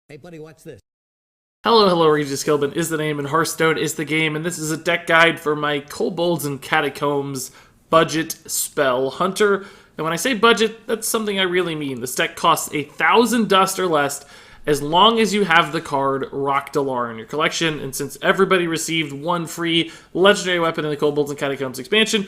Hey, buddy, watch this. Hello, hello, Regis Kilbin is the name, and Hearthstone is the game, and this is a deck guide for my Kobolds and Catacombs budget spell hunter. And when I say budget, that's something I really mean. This deck costs 1,000 dust or less as long as you have the card Rhok'delar in your collection, and since everybody received one free legendary weapon in the Kobolds and Catacombs expansion,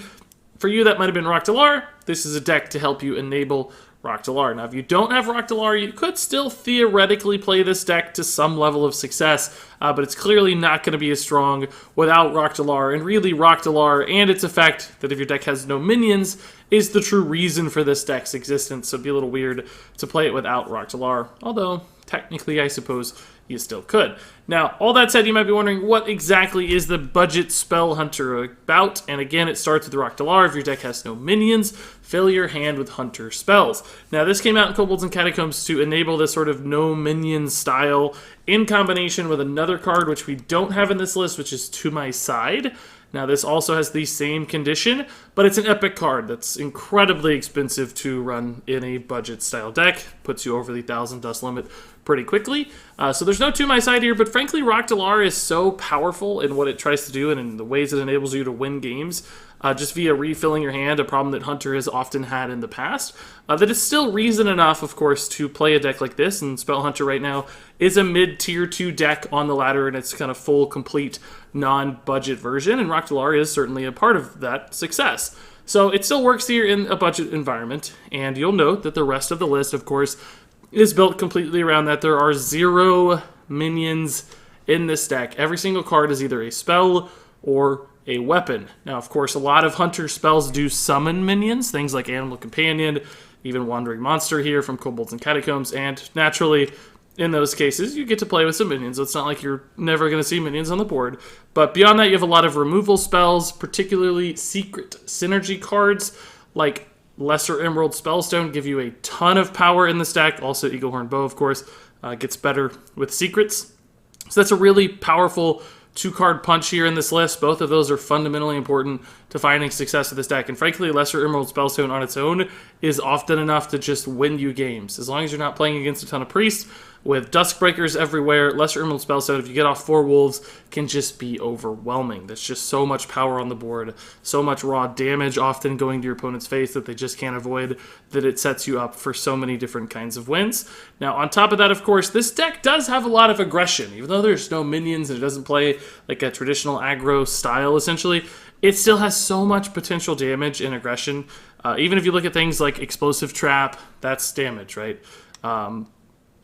for you that might have been Rhok'delar, this is a deck to help you enable Rhok'delar. Now, if you don't have Rhok'delar, you could still theoretically play this deck to some level of success, but it's clearly not going to be as strong without Rhok'delar. And really, Rhok'delar and its effect, that if your deck has no minions, is the true reason for this deck's existence. So it'd be a little weird to play it without Rhok'delar, although technically, I suppose you still could. Now, all that said, you might be wondering, what exactly is the budget spell hunter about? And again, it starts with Rhok'delar. If your deck has no minions, fill your hand with hunter spells. Now, this came out in Kobolds and Catacombs to enable this sort of no minion style in combination with another card, which we don't have in this list, which is To My Side. Now, this also has the same condition, but it's an epic card that's incredibly expensive to run in a budget-style deck. Puts you over the 1,000 dust limit pretty quickly. So there's no To My Side here, but frankly, Rhok'delar is so powerful in what it tries to do and in the ways it enables you to win games, just via refilling your hand, a problem that Hunter has often had in the past, that it's still reason enough, of course, to play a deck like this. And Spell Hunter right now is a mid-tier 2 deck on the ladder, and it's kind of full, complete, non-budget version, and Rhok'delar is certainly a part of that success. So it still works here in a budget environment, and you'll note that the rest of the list, of course, is built completely around that. There are 0 minions in this deck. Every single card is either a spell or a weapon. Now, of course, a lot of Hunter spells do summon minions, things like Animal Companion, even Wandering Monster here from Kobolds and Catacombs, and naturally, in those cases, you get to play with some minions. So it's not like you're never going to see minions on the board. But beyond that, you have a lot of removal spells, particularly secret synergy cards, like Lesser Emerald Spellstone give you a ton of power in this deck. Also, Eaglehorn Bow, of course, gets better with secrets. So that's a really powerful 2-card punch here in this list. Both of those are fundamentally important to finding success with this deck. And frankly, Lesser Emerald Spellstone on its own is often enough to just win you games. As long as you're not playing against a ton of priests, with Duskbreakers everywhere, Lesser Emerald Spellstone, if you get off 4 wolves, can just be overwhelming. There's just so much power on the board, so much raw damage often going to your opponent's face that they just can't avoid, that it sets you up for so many different kinds of wins. Now, on top of that, of course, this deck does have a lot of aggression. Even though there's no minions and it doesn't play like a traditional aggro style, essentially, it still has so much potential damage and aggression. Even if you look at things like Explosive Trap, that's damage, right?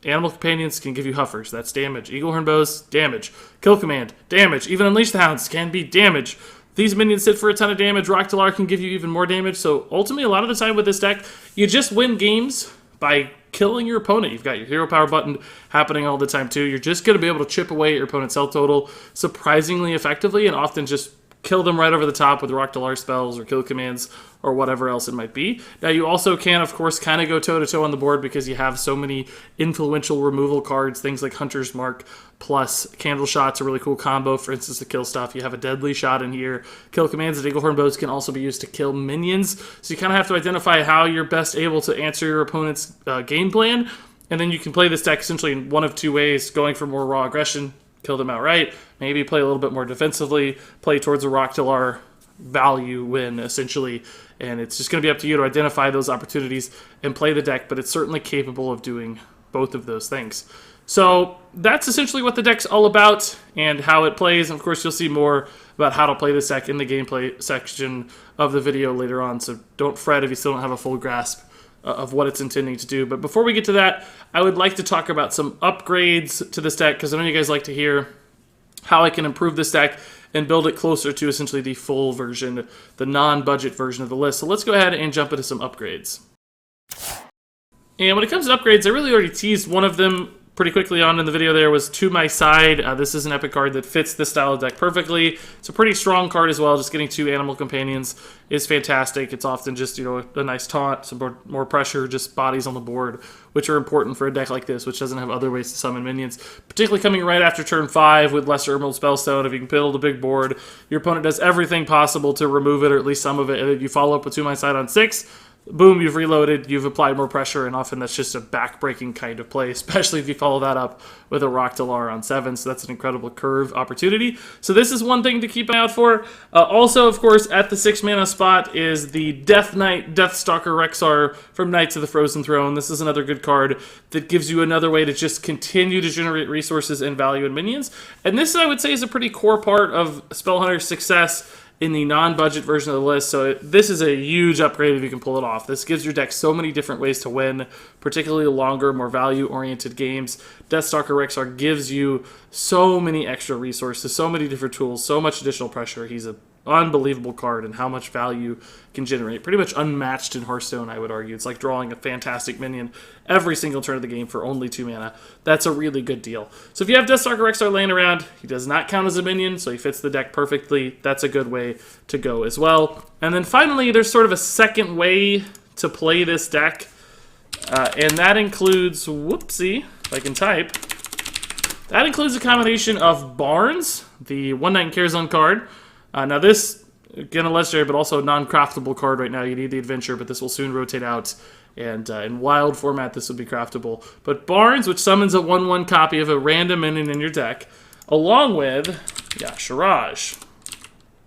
Animal Companions can give you Huffers, that's damage. Eaglehorn Bows, damage. Kill Command, damage. Even Unleash the Hounds can be damage. These minions sit for a ton of damage. Rhok'delar can give you even more damage. So ultimately, a lot of the time with this deck, you just win games by killing your opponent. You've got your hero power button happening all the time too. You're just going to be able to chip away at your opponent's health total surprisingly effectively, and often just kill them right over the top with Rhok'delar spells or kill commands or whatever else it might be. Now, you also can, of course, kind of go toe-to-toe on the board because you have so many influential removal cards, things like Hunter's Mark plus Candle Shot's a really cool combo, for instance, to kill stuff. You have a Deadly Shot in here. Kill commands and Eaglehorn Bows can also be used to kill minions. So you kind of have to identify how you're best able to answer your opponent's game plan, and then you can play this deck essentially in one of 2 ways, going for more raw aggression, kill them outright, maybe play a little bit more defensively, play towards a Rhok'delar value win, essentially, and it's just going to be up to you to identify those opportunities and play the deck, but it's certainly capable of doing both of those things. So that's essentially what the deck's all about and how it plays. And of course, you'll see more about how to play this deck in the gameplay section of the video later on, so don't fret if you still don't have a full grasp of what it's intending to do. But before we get to that, I would like to talk about some upgrades to this deck, because I know you guys like to hear how I can improve this deck and build it closer to essentially the full version, the non-budget version of the list. So let's go ahead and jump into some upgrades. And when it comes to upgrades, I really already teased one of them pretty quickly on in the video there, was To My Side. This is an epic card that fits this style of deck perfectly. It's a pretty strong card as well. Just getting 2 Animal Companions is fantastic. It's often just, a nice taunt, some more pressure, just bodies on the board, which are important for a deck like this, which doesn't have other ways to summon minions. Particularly coming right after turn 5 with Lesser Emerald Spellstone. If you can build a big board, your opponent does everything possible to remove it, or at least some of it, and then you follow up with To My Side on 6. boom, you've reloaded, you've applied more pressure, and often that's just a back-breaking kind of play, especially if you follow that up with a Rhok'delar on 7, so that's an incredible curve opportunity. So this is one thing to keep an eye out for. Also, of course, at the 6-mana spot is the Death Knight Deathstalker Rexar from Knights of the Frozen Throne. This is another good card that gives you another way to just continue to generate resources and value in minions. And this, I would say, is a pretty core part of Spellhunter's success in the non-budget version of the list, so this is a huge upgrade if you can pull it off. This gives your deck so many different ways to win, particularly longer, more value-oriented games. Deathstalker Rexar gives you so many extra resources, so many different tools, so much additional pressure. He's an unbelievable card and how much value can generate. Pretty much unmatched in Hearthstone, I would argue. It's like drawing a fantastic minion every single turn of the game for only 2 mana. That's a really good deal. So if you have Deathstalker Rexar laying around, he does not count as a minion, so he fits the deck perfectly. That's a good way to go as well. And then finally, there's sort of a second way to play this deck, and that includes, whoopsie, if I can type, that includes a combination of Barnes, the One Night in Carazon card. Now this, again, a legendary, but also a non-craftable card right now. You need the adventure, but this will soon rotate out. And in wild format, this will be craftable. But Barnes, which summons a 1/1 copy of a random minion in your deck, along with Yasharaj.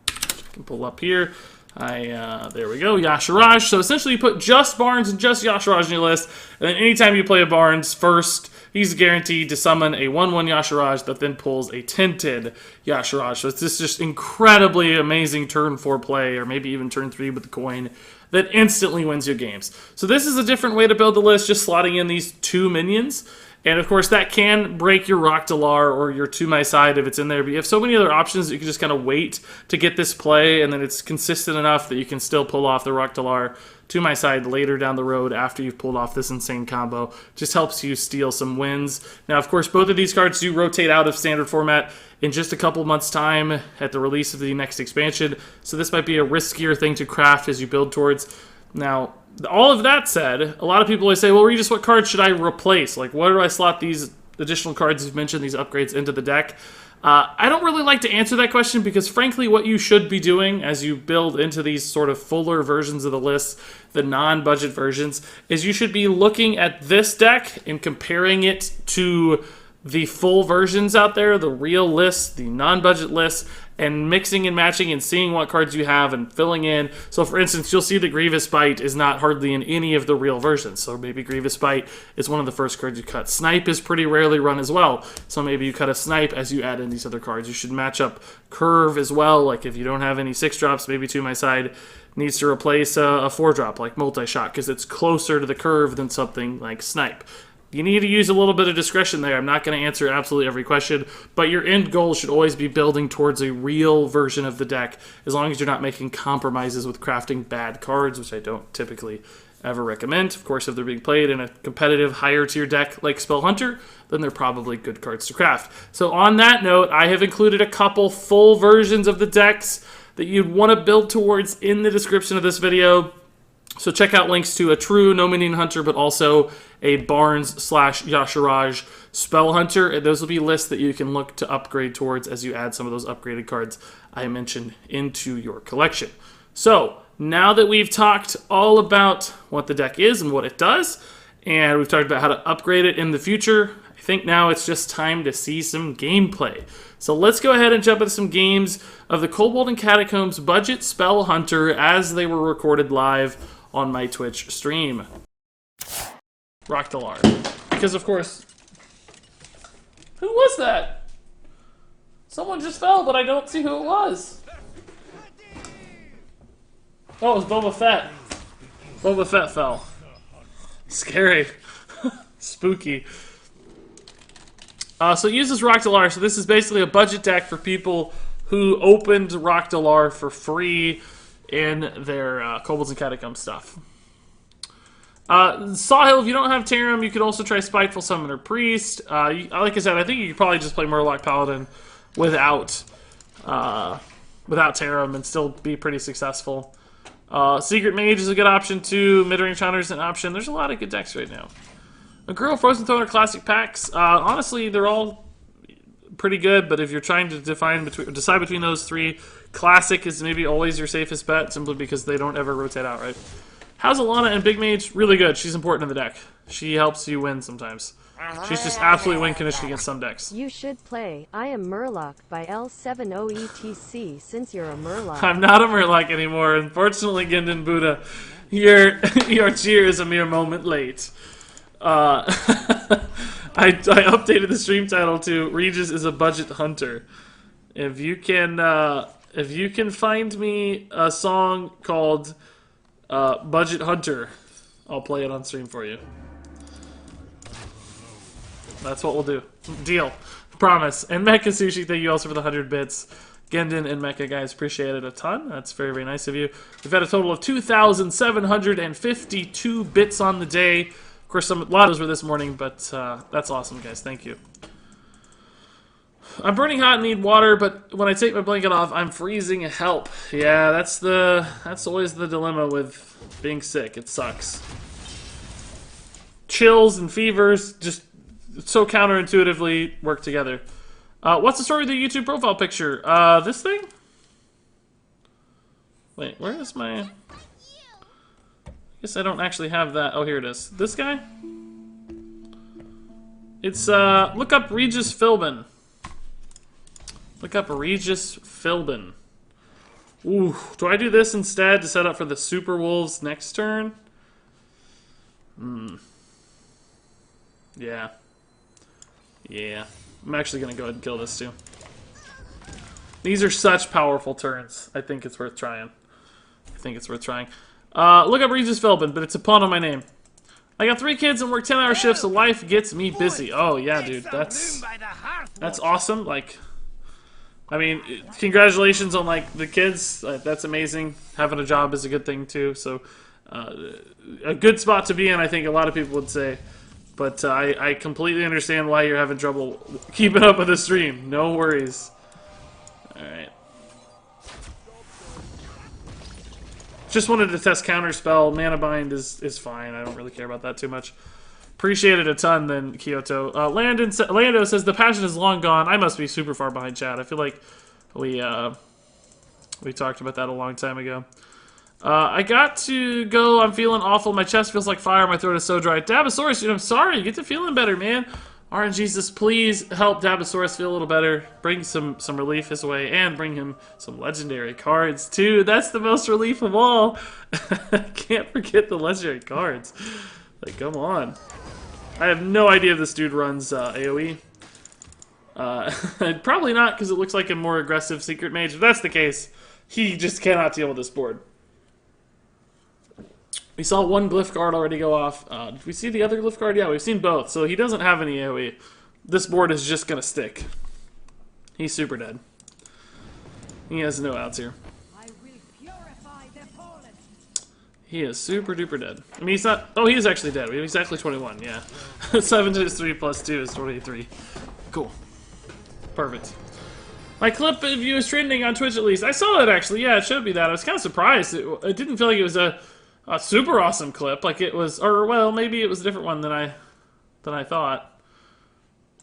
I can pull up here. There we go, Yasharaj. So essentially you put just Barnes and just Yasharaj in your list, and then anytime you play a Barnes first, he's guaranteed to summon a 1/1 Yasharaj that then pulls a tinted Yasharaj. So it's just incredibly amazing turn 4 play, or maybe even turn 3 with the coin, that instantly wins your games. So this is a different way to build the list, just slotting in these 2 minions. And of course, that can break your Rhok'delar or your To My Side if it's in there. But you have so many other options that you can just kind of wait to get this play, and then it's consistent enough that you can still pull off the Rhok'delar To My Side later down the road after you've pulled off this insane combo. Just helps you steal some wins. Now, of course, both of these cards do rotate out of standard format in just a couple months' time at the release of the next expansion. So this might be a riskier thing to craft as you build towards. Now, all of that said, a lot of people always say, well, Regis, what cards should I replace? Like, where do I slot these additional cards you've mentioned, these upgrades, into the deck? I don't really like to answer that question because, frankly, what you should be doing as you build into these sort of fuller versions of the list, the non-budget versions, is you should be looking at this deck and comparing it to the full versions out there, the real lists, the non-budget lists, and mixing and matching and seeing what cards you have and filling in. So, for instance, you'll see the Grievous Bite is not hardly in any of the real versions. So maybe Grievous Bite is one of the first cards you cut. Snipe is pretty rarely run as well. So maybe you cut a Snipe as you add in these other cards. You should match up Curve as well. Like if you don't have any 6-drops, maybe To My Side needs to replace a 4-drop like Multi-Shot because it's closer to the Curve than something like Snipe. You need to use a little bit of discretion there. I'm not going to answer absolutely every question, but your end goal should always be building towards a real version of the deck, as long as you're not making compromises with crafting bad cards, which I don't typically ever recommend. Of course, if they're being played in a competitive, higher-tier deck like Spellhunter, then they're probably good cards to craft. So on that note, I have included a couple full versions of the decks that you'd want to build towards in the description of this video. So check out links to a true No Minion Hunter, but also a Barnes/Yasharaj Spell Hunter. And those will be lists that you can look to upgrade towards as you add some of those upgraded cards I mentioned into your collection. So now that we've talked all about what the deck is and what it does, and we've talked about how to upgrade it in the future, I think now it's just time to see some gameplay. So let's go ahead and jump into some games of the Kobolds Catacombs Budget Spell Hunter as they were recorded live on my Twitch stream. Rhok'delar. Because, of course... Who was that? Someone just fell, but I don't see who it was. Oh, it was Boba Fett. Boba Fett fell. Scary. Spooky. So it uses Rhok'delar. So this is basically a budget deck for people who opened Rhok'delar for free in their Kobolds and Catacombs stuff. Sawhill, if you don't have Tarim, you could also try Spiteful Summoner Priest. Like I said, I think you could probably just play Murloc Paladin without Tarim and still be pretty successful. Secret Mage is a good option too. Mid-range Hunter is an option. There's a lot of good decks right now. A Girl, Frozen Throne are classic packs. Honestly, they're all pretty good, but if you're trying to decide between those three, Classic is maybe always your safest bet, simply because they don't ever rotate out, right? How's Alana and Big Mage? Really good. She's important in the deck. She helps you win sometimes. She's just absolutely win conditioned against some decks. You should play I Am Murloc by L70ETC since you're a Murloc. I'm not a Murloc anymore. Unfortunately, Gendon Buddha, your cheer is a mere moment late. I updated the stream title to Regis is a budget hunter. If you can find me a song called Budget Hunter, I'll play it on stream for you. That's what we'll do. Deal. Promise. And Mecha Sushi, thank you also for the 100 bits. Gendon and Mecha, guys, appreciate it a ton. That's very, very nice of you. We've had a total of 2,752 bits on the day. Of course, a lot of those were this morning, but that's awesome, guys. Thank you. I'm burning hot and need water, but when I take my blanket off, I'm freezing. Help. Yeah, that's always the dilemma with being sick. It sucks. Chills and fevers just so counterintuitively work together. What's the story with the YouTube profile picture? This thing? Wait, where is my... I guess I don't actually have that. Oh, here it is. This guy? It's, look up Regis Philbin. Look up Regis Philbin. Ooh, do I do this instead to set up for the Super Wolves next turn? Yeah. Yeah. I'm actually going to go ahead and kill this too. These are such powerful turns. I think it's worth trying. Look up Regis Philbin, but it's a pun on my name. I got 3 kids and work 10-hour shifts, so life gets me busy. Oh, yeah, dude. That's awesome. Like, I mean, congratulations on, like, the kids. That's amazing. Having a job is a good thing, too. So, a good spot to be in, I think a lot of people would say. But I completely understand why you're having trouble keeping up with the stream. No worries. Alright. Just wanted to test Counterspell. Mana Bind is fine. I don't really care about that too much. Appreciate it a ton, then, Kyoto. Lando says, the passion is long gone. I must be super far behind chat. I feel like we talked about that a long time ago. I got to go. I'm feeling awful. My chest feels like fire. My throat is so dry. Dabosaurus, dude, I'm sorry. Get to feeling better, man. RNGesus, please help Dabosaurus feel a little better. Bring some relief his way, and bring him some legendary cards, too. That's the most relief of all. Can't forget the legendary cards. Like, come on. I have no idea if this dude runs AoE. Probably not, because it looks like a more aggressive Secret Mage. If that's the case, he just cannot deal with this board. We saw one glyph card already go off. Did we see the other glyph card? Yeah, we've seen both. So he doesn't have any AoE. This board is just going to stick. He's super dead. He has no outs here. He is super duper dead. I mean, he's not... Oh, he is actually dead. He's actually 21, yeah. 7 to 3 plus 2 is 23. Cool. Perfect. My clip of you is trending on Twitch at least. I saw it actually. Yeah, it showed me that. I was kind of surprised. It didn't feel like it was a super awesome clip. Like it was... Or, well, maybe it was a different one than I thought.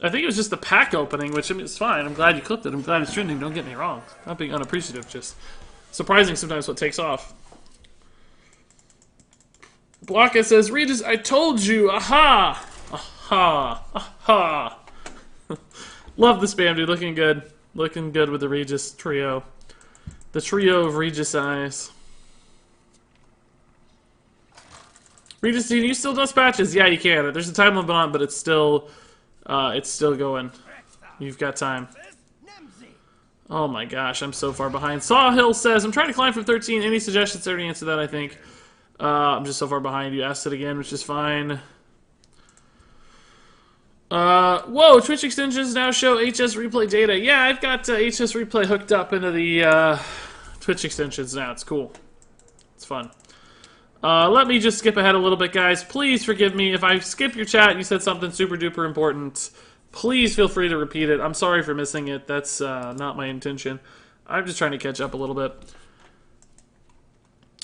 I think it was just the pack opening, which, I mean, it's fine. I'm glad you clipped it. I'm glad it's trending. Don't get me wrong. Not being unappreciative. Just surprising sometimes what takes off. Blocka says, Regis, I told you! Aha! Aha! Aha! Love the spam, dude. Looking good. Looking good with the Regis trio. The trio of Regis eyes. Regis, can you still dust patches? Yeah, you can. There's a time limit on, but it's still going. You've got time. Oh my gosh, I'm so far behind. Sawhill says, I'm trying to climb from 13. Any suggestions? I already answered that, I think. I'm just so far behind. You asked it again, which is fine. Whoa, Twitch extensions now show HS replay data. Yeah, I've got HS replay hooked up into the Twitch extensions now. It's cool. It's fun. Let me just skip ahead a little bit, guys. Please forgive me if I skip your chat and you said something super duper important. Please feel free to repeat it. I'm sorry for missing it. That's not my intention. I'm just trying to catch up a little bit.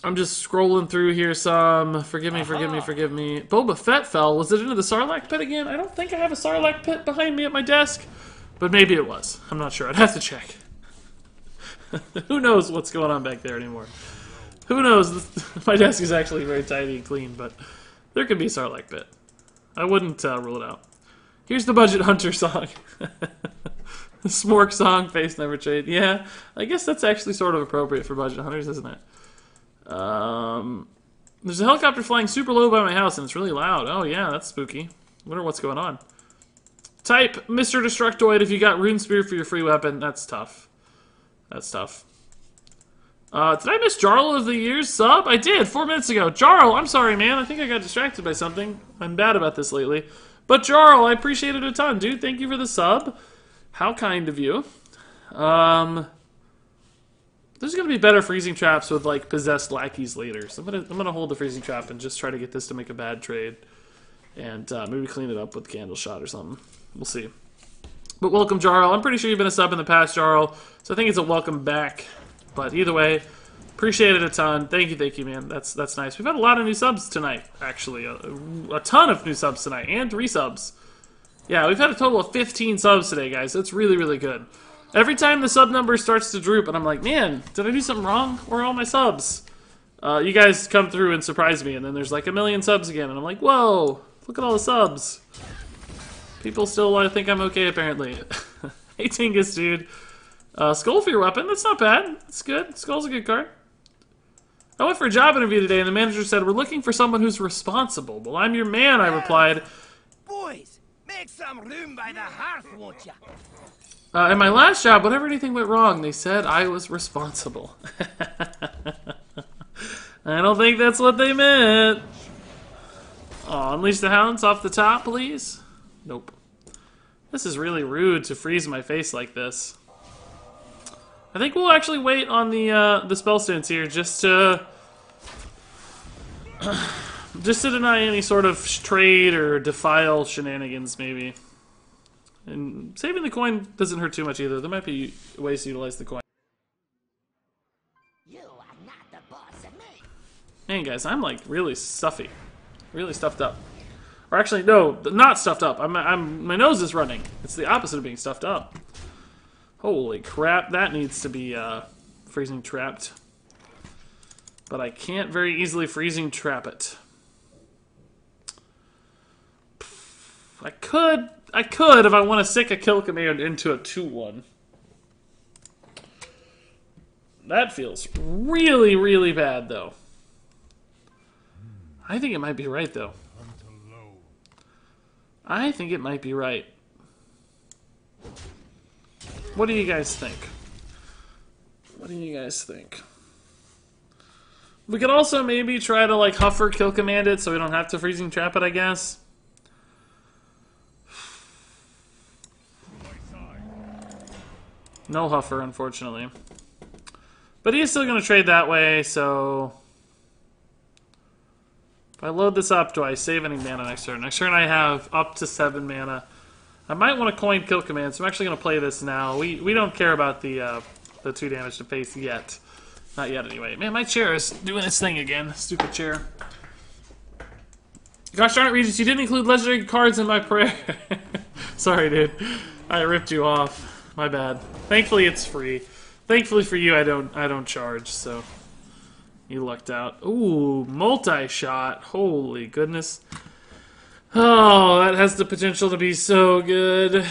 I'm just scrolling through here some. Forgive me, forgive me, forgive me. Boba Fett fell. Was it into the Sarlacc pit again? I don't think I have a Sarlacc pit behind me at my desk. But maybe it was. I'm not sure. I'd have to check. Who knows what's going on back there anymore. Who knows? My desk is actually very tidy and clean, but there could be a Sarlacc pit. I wouldn't rule it out. Here's the Budget Hunter song. The Smork song, face never trade. Yeah, I guess that's actually sort of appropriate for Budget Hunters, isn't it? There's a helicopter flying super low by my house, and it's really loud. Oh yeah, that's spooky. Wonder what's going on. Type Mr. Destructoid if you got Rune Spear for your free weapon. That's tough. That's tough. Did I miss Jarl of the Year's sub? I did, 4 minutes ago. Jarl, I'm sorry, man. I think I got distracted by something. I'm bad about this lately. But Jarl, I appreciate it a ton, dude. Thank you for the sub. How kind of you. There's gonna be better freezing traps with like possessed lackeys later. So I'm gonna hold the freezing trap and just try to get this to make a bad trade, and maybe clean it up with candle shot or something. We'll see. But welcome, Jarl. I'm pretty sure you've been a sub in the past, Jarl. So I think it's a welcome back. But either way, appreciate it a ton. Thank you, man. That's nice. We've had a lot of new subs tonight, actually. A ton of new subs tonight, and resubs. Yeah, we've had a total of 15 subs today, guys. That's really, really good. Every time the sub number starts to droop, and I'm like, man, did I do something wrong? Where are all my subs? You guys come through and surprise me, and then there's like 1 million subs again, and I'm like, whoa, look at all the subs. People still think I'm okay, apparently. Hey, Tingus, dude. Skull for your weapon, that's not bad. That's good. Skull's a good card. I went for a job interview today, and the manager said, we're looking for someone who's responsible. Well, I'm your man, I replied. Boys, make some room by the hearth, won't ya? In my last job, whenever anything went wrong, they said I was responsible. I don't think that's what they meant. Oh, unleash the hounds off the top, please. Nope. This is really rude to freeze my face like this. I think we'll actually wait on the spell stance here just to deny any sort of trade or defile shenanigans, maybe. And saving the coin doesn't hurt too much either. There might be ways to utilize the coin. You are not the boss of me. Man, guys, I'm like really stuffy, really stuffed up. Or actually, no, not stuffed up. My nose is running. It's the opposite of being stuffed up. Holy crap, that needs to be freezing trapped. But I can't very easily freezing trap it. I could if I want to sick a kill command into a 2-1. That feels really, really bad, though. I think it might be right, though. I think it might be right. What do you guys think? What do you guys think? We could also maybe try to, like, Huffer kill command it so we don't have to freezing trap it, I guess. No Huffer, unfortunately. But he is still going to trade that way, so... If I load this up, do I save any mana next turn? Next turn I have up to 7 mana. I might want to coin kill command, so I'm actually going to play this now. We don't care about the 2 damage to face yet. Not yet, anyway. Man, my chair is doing its thing again. Stupid chair. Gosh darn it, Regis, you didn't include legendary cards in my prayer. Sorry, dude. I ripped you off. My bad. Thankfully, it's free. Thankfully for you, I don't charge, so you lucked out. Ooh, multi-shot. Holy goodness. Oh, that has the potential to be so good.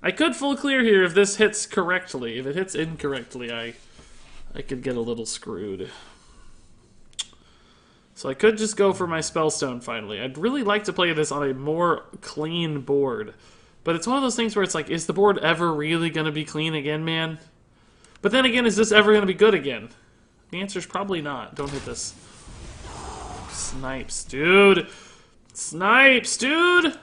I could full clear here if this hits correctly. If it hits incorrectly, I could get a little screwed. So I could just go for my Spellstone finally. I'd really like to play this on a more clean board. But it's one of those things where it's like, is the board ever really going to be clean again, man? But then again, is this ever going to be good again? The answer is probably not. Don't hit this. Snipes, dude. Snipes, dude.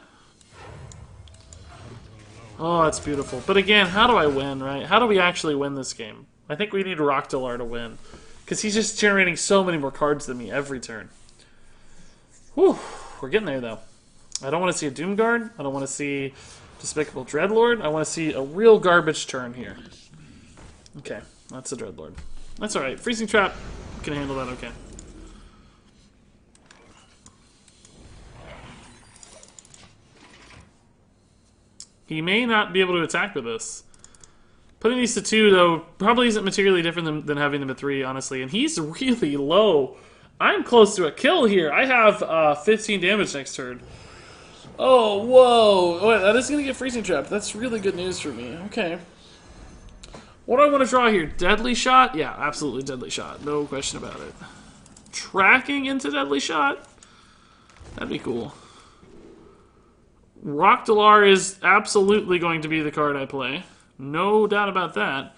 Oh, that's beautiful. But again, how do I win, right? How do we actually win this game? I think we need Rhok'delar to win. Because he's just generating so many more cards than me every turn. Whew. We're getting there, though. I don't want to see a Doomguard. I don't want to see Despicable Dreadlord. I want to see a real garbage turn here. Okay, that's a Dreadlord. That's alright. Freezing Trap can handle that okay. He may not be able to attack with this. Putting these to 2, though, probably isn't materially different than having them at 3, honestly. And he's really low. I'm close to a kill here. I have 15 damage next turn. Oh, whoa. Wait, that is going to get freezing trapped. That's really good news for me. Okay. What do I want to draw here? Deadly Shot? Yeah, absolutely Deadly Shot. No question about it. Tracking into Deadly Shot? That'd be cool. Rhok'delar is absolutely going to be the card I play. No doubt about that.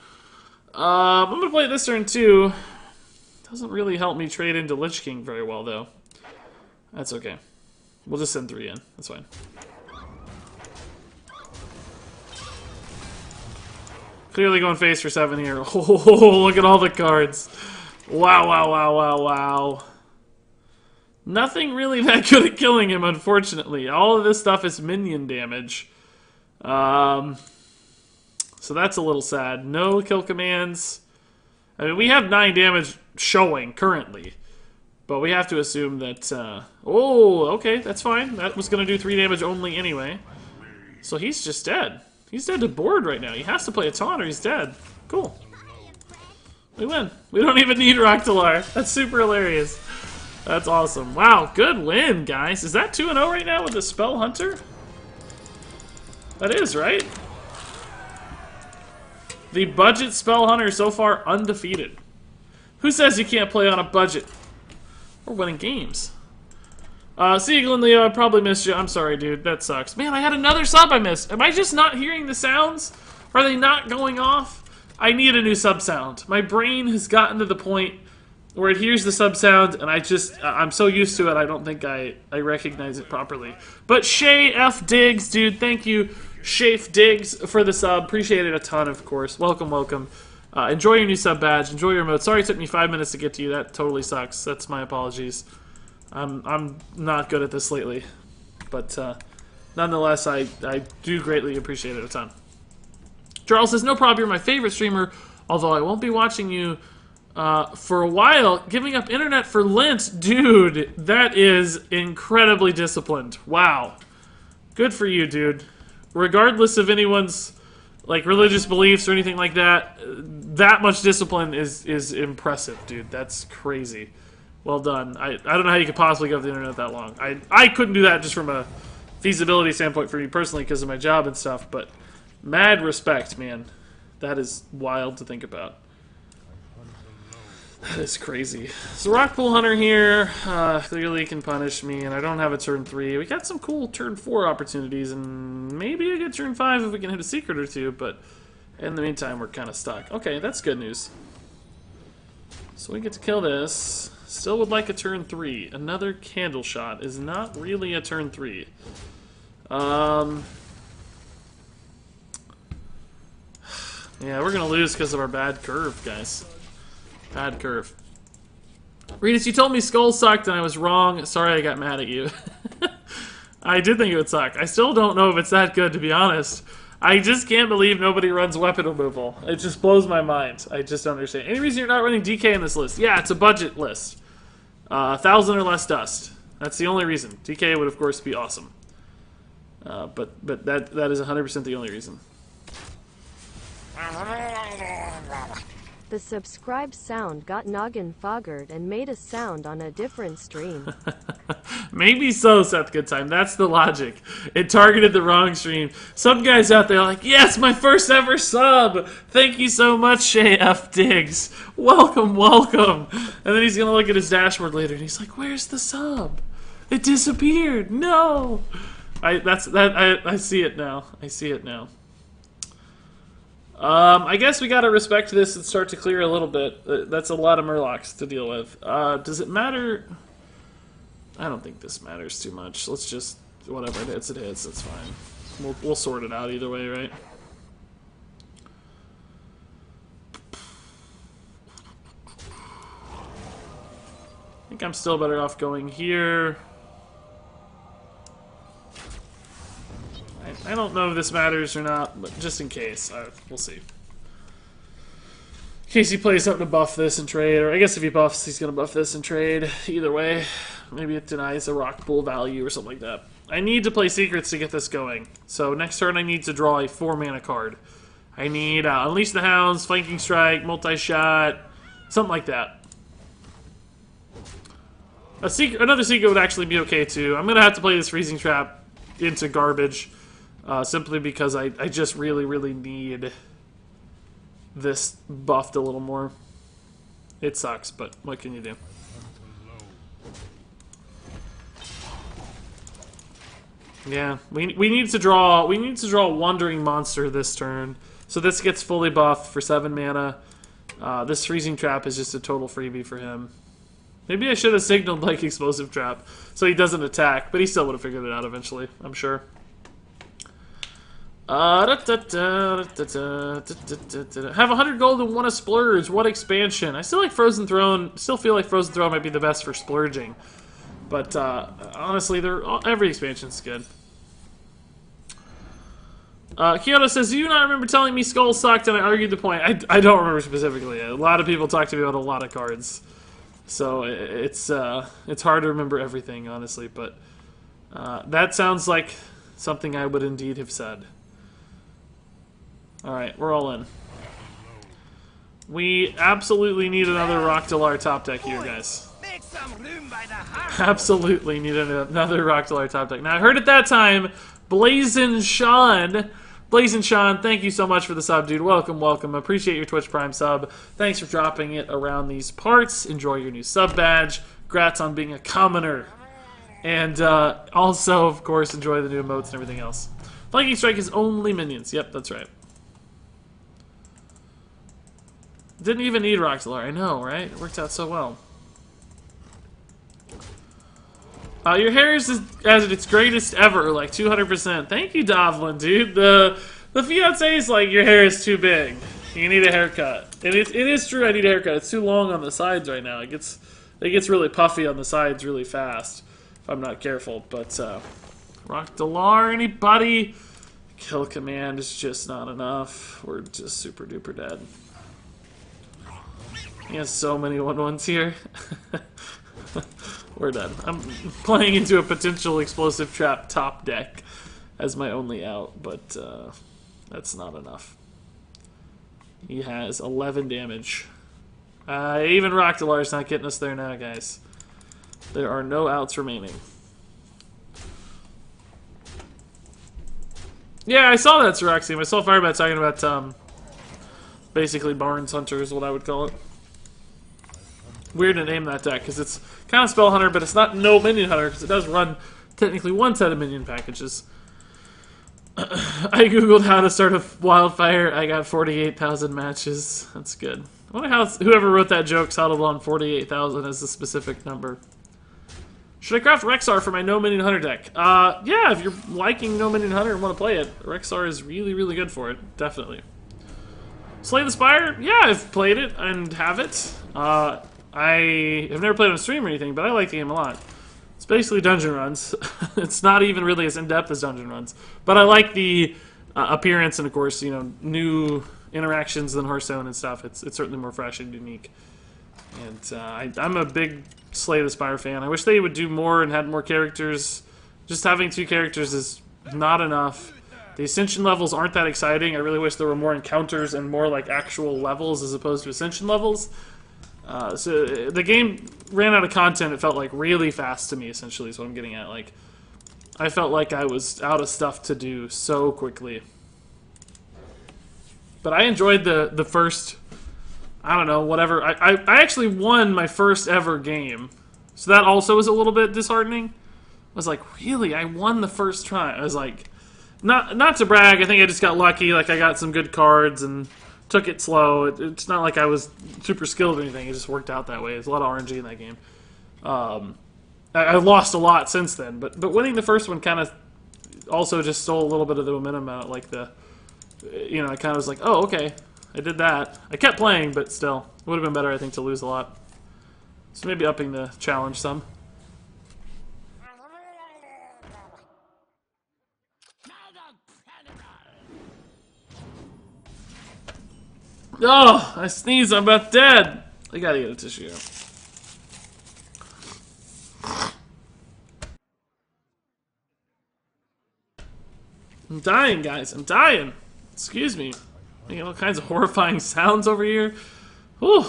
I'm going to play this turn too. Doesn't really help me trade into Lich King very well, though. That's okay. We'll just send 3 in. That's fine. Clearly going face for 7 here. Oh, look at all the cards. Wow, wow, wow, wow, wow. Nothing really that good at killing him, unfortunately. All of this stuff is minion damage. So that's a little sad. No kill commands. I mean, we have 9 damage showing currently. But we have to assume that... oh, okay, that's fine. That was going to do 3 damage only anyway. So he's just dead. He's dead to board right now. He has to play a taunt or he's dead. Cool. We win. We don't even need Rhok'delar. That's super hilarious. That's awesome. Wow, good win, guys. Is that 2-0 right now with the Spell Hunter? That is, right? The budget Spell Hunter so far undefeated. Who says you can't play on a budget? We're winning games. Seagull and Leo, I probably missed you. I'm sorry, dude. That sucks. Man, I had another sub I missed. Am I just not hearing the sounds? Are they not going off? I need a new sub sound. My brain has gotten to the point where it hears the sub sound, and I'm so used to it, I don't think I recognize it properly. But Shay F. Diggs, dude, thank you. Shafe Diggs for the sub. Appreciate it a ton, of course. Welcome, welcome. Enjoy your new sub badge. Enjoy your emote. Sorry it took me 5 minutes to get to you. That totally sucks. That's my apologies. I'm not good at this lately. But nonetheless, I do greatly appreciate it a ton. Charles says, no problem, you're my favorite streamer, although I won't be watching you for a while. Giving up internet for Lent. Dude, that is incredibly disciplined. Wow. Good for you, dude. Regardless of anyone's like religious beliefs or anything like that, that much discipline is impressive, dude. That's crazy. Well done. I don't know how you could possibly give up the internet that long. I couldn't do that just from a feasibility standpoint for me personally because of my job and stuff, but mad respect, man. That is wild to think about. That is crazy. So Rockpool Hunter here clearly can punish me, and I don't have a turn 3. We got some cool turn 4 opportunities, and maybe a good turn 5 if we can hit a secret or 2, but in the meantime, we're kind of stuck. Okay, that's good news. So we get to kill this. Still would like a turn 3. Another candle shot is not really a turn 3. Yeah, we're going to lose because of our bad curve, guys. Bad curve. Reedus, you told me Skull sucked and I was wrong. Sorry I got mad at you. I did think it would suck. I still don't know if it's that good, to be honest. I just can't believe nobody runs weapon removal. It just blows my mind. I just don't understand. Any reason you're not running DK in this list? Yeah, it's a budget list. 1,000 or less dust. That's the only reason. DK would, of course, be awesome. But that is 100% the only reason. The subscribe sound got noggin foggered and made a sound on a different stream. Maybe so, Seth Goodtime. That's the logic. It targeted the wrong stream. Some guys out there are like, yes, my first ever sub. Thank you so much, Shay F. Diggs. Welcome, welcome. And then he's going to look at his dashboard later and he's like, where's the sub? It disappeared. No. I see it now. I see it now. I guess we gotta respect this and start to clear a little bit. That's a lot of Murlocs to deal with. Does it matter? I don't think this matters too much. Let's just, whatever it hits, it's fine. We'll sort it out either way, right? I think I'm still better off going here. I don't know if this matters or not, but just in case, we'll see. In case he plays something to buff this and trade, or I guess if he buffs, he's going to buff this and trade. Either way, maybe it denies a rock pool value or something like that. I need to play secrets to get this going. So next turn I need to draw a 4-mana card. I need Unleash the Hounds, Flanking Strike, Multi-Shot, something like that. Another secret would actually be okay too. I'm gonna have to play this Freezing Trap into garbage, simply because I just really need this buffed a little more. It sucks, but what can you do? Yeah, we need to draw Wandering Monster this turn. So this gets fully buffed for 7 mana. This Freezing Trap is just a total freebie for him. Maybe I should have signaled like Explosive Trap so he doesn't attack, but he still would have figured it out eventually, I'm sure. Have 100 gold and want to splurge. What expansion? I still like Frozen Throne. Still feel like Frozen Throne might be the best for splurging. But honestly, every expansion's good. Kyoto says, "Do you not remember telling me Skull sucked?" And I argued the point. I don't remember specifically. A lot of people talk to me about a lot of cards, so it's hard to remember everything, honestly. But that sounds like something I would indeed have said. All right, we're all in. We absolutely need another Rhok'delar top deck here, guys. Make some room by the hearth. Absolutely need another Rhok'delar top deck. Now, I heard at that time, Blazin' Sean, thank you so much for the sub, dude. Welcome, welcome. Appreciate your Twitch Prime sub. Thanks for dropping it around these parts. Enjoy your new sub badge. Congrats on being a commoner. And also, of course, enjoy the new emotes and everything else. Flanking Strike is only minions. Yep, that's right. Didn't even need Rhok'delar. I know, right? It worked out so well. Your hair is at its greatest ever, like 200%. Thank you, Dovlin, dude. The fiance is like, your hair is too big. You need a haircut. And it is true, I need a haircut. It's too long on the sides right now. It gets really puffy on the sides really fast if I'm not careful. But Rhok'delar, anybody? Kill command is just not enough. We're just super duper dead. He has so many 1/1s here. We're done. I'm playing into a potential Explosive Trap top deck as my only out, but that's not enough. He has 11 damage. Even Rhok'delar's not getting us there now, guys. There are no outs remaining. Yeah, I saw that, Siraxium. I saw Firebat talking about basically Barnes Hunter is what I would call it. Weird to name that deck, because it's kind of Spell Hunter, but it's not no Minion Hunter, because it does run technically one set of minion packages. I googled how to start a wildfire. I got 48,000 matches. That's good. I wonder how whoever wrote that joke settled on 48,000 as a specific number. Should I craft Rexar for my No Minion Hunter deck? Yeah, if you're liking No Minion Hunter and want to play it, Rexar is really, really good for it. Definitely. Slay the Spire? Yeah, I've played it and have it. I have never played on stream or anything, but I like the game a lot. It's basically dungeon runs. It's not even really as in-depth as dungeon runs. But I like the appearance and, of course, you know, new interactions than Hearthstone and stuff. It's certainly more fresh and unique. And I'm a big Slay the Spire fan. I wish they would do more and had more characters. Just having 2 characters is not enough. The Ascension levels aren't that exciting. I really wish there were more encounters and more like actual levels as opposed to Ascension levels. So the game ran out of content, it felt like, really fast to me, essentially, is what I'm getting at. Like, I felt like I was out of stuff to do so quickly. But I enjoyed the first, I don't know, whatever. I actually won my first ever game. So that also was a little bit disheartening. I was like, really? I won the first try? I was like, not to brag, I think I just got lucky. Like, I got some good cards and took it slow. It's not like I was super skilled or anything. It just worked out that way. There's a lot of RNG in that game. I lost a lot since then, but winning the first one kind of also just stole a little bit of the momentum out. Like you know, I kind of was like, oh, okay, I did that. I kept playing, but still, it would have been better, I think, to lose a lot. So maybe upping the challenge some. Oh, I sneezed, I'm about dead. I gotta get a tissue. I'm dying, guys. I'm dying. Excuse me. Making all kinds of horrifying sounds over here. Whew.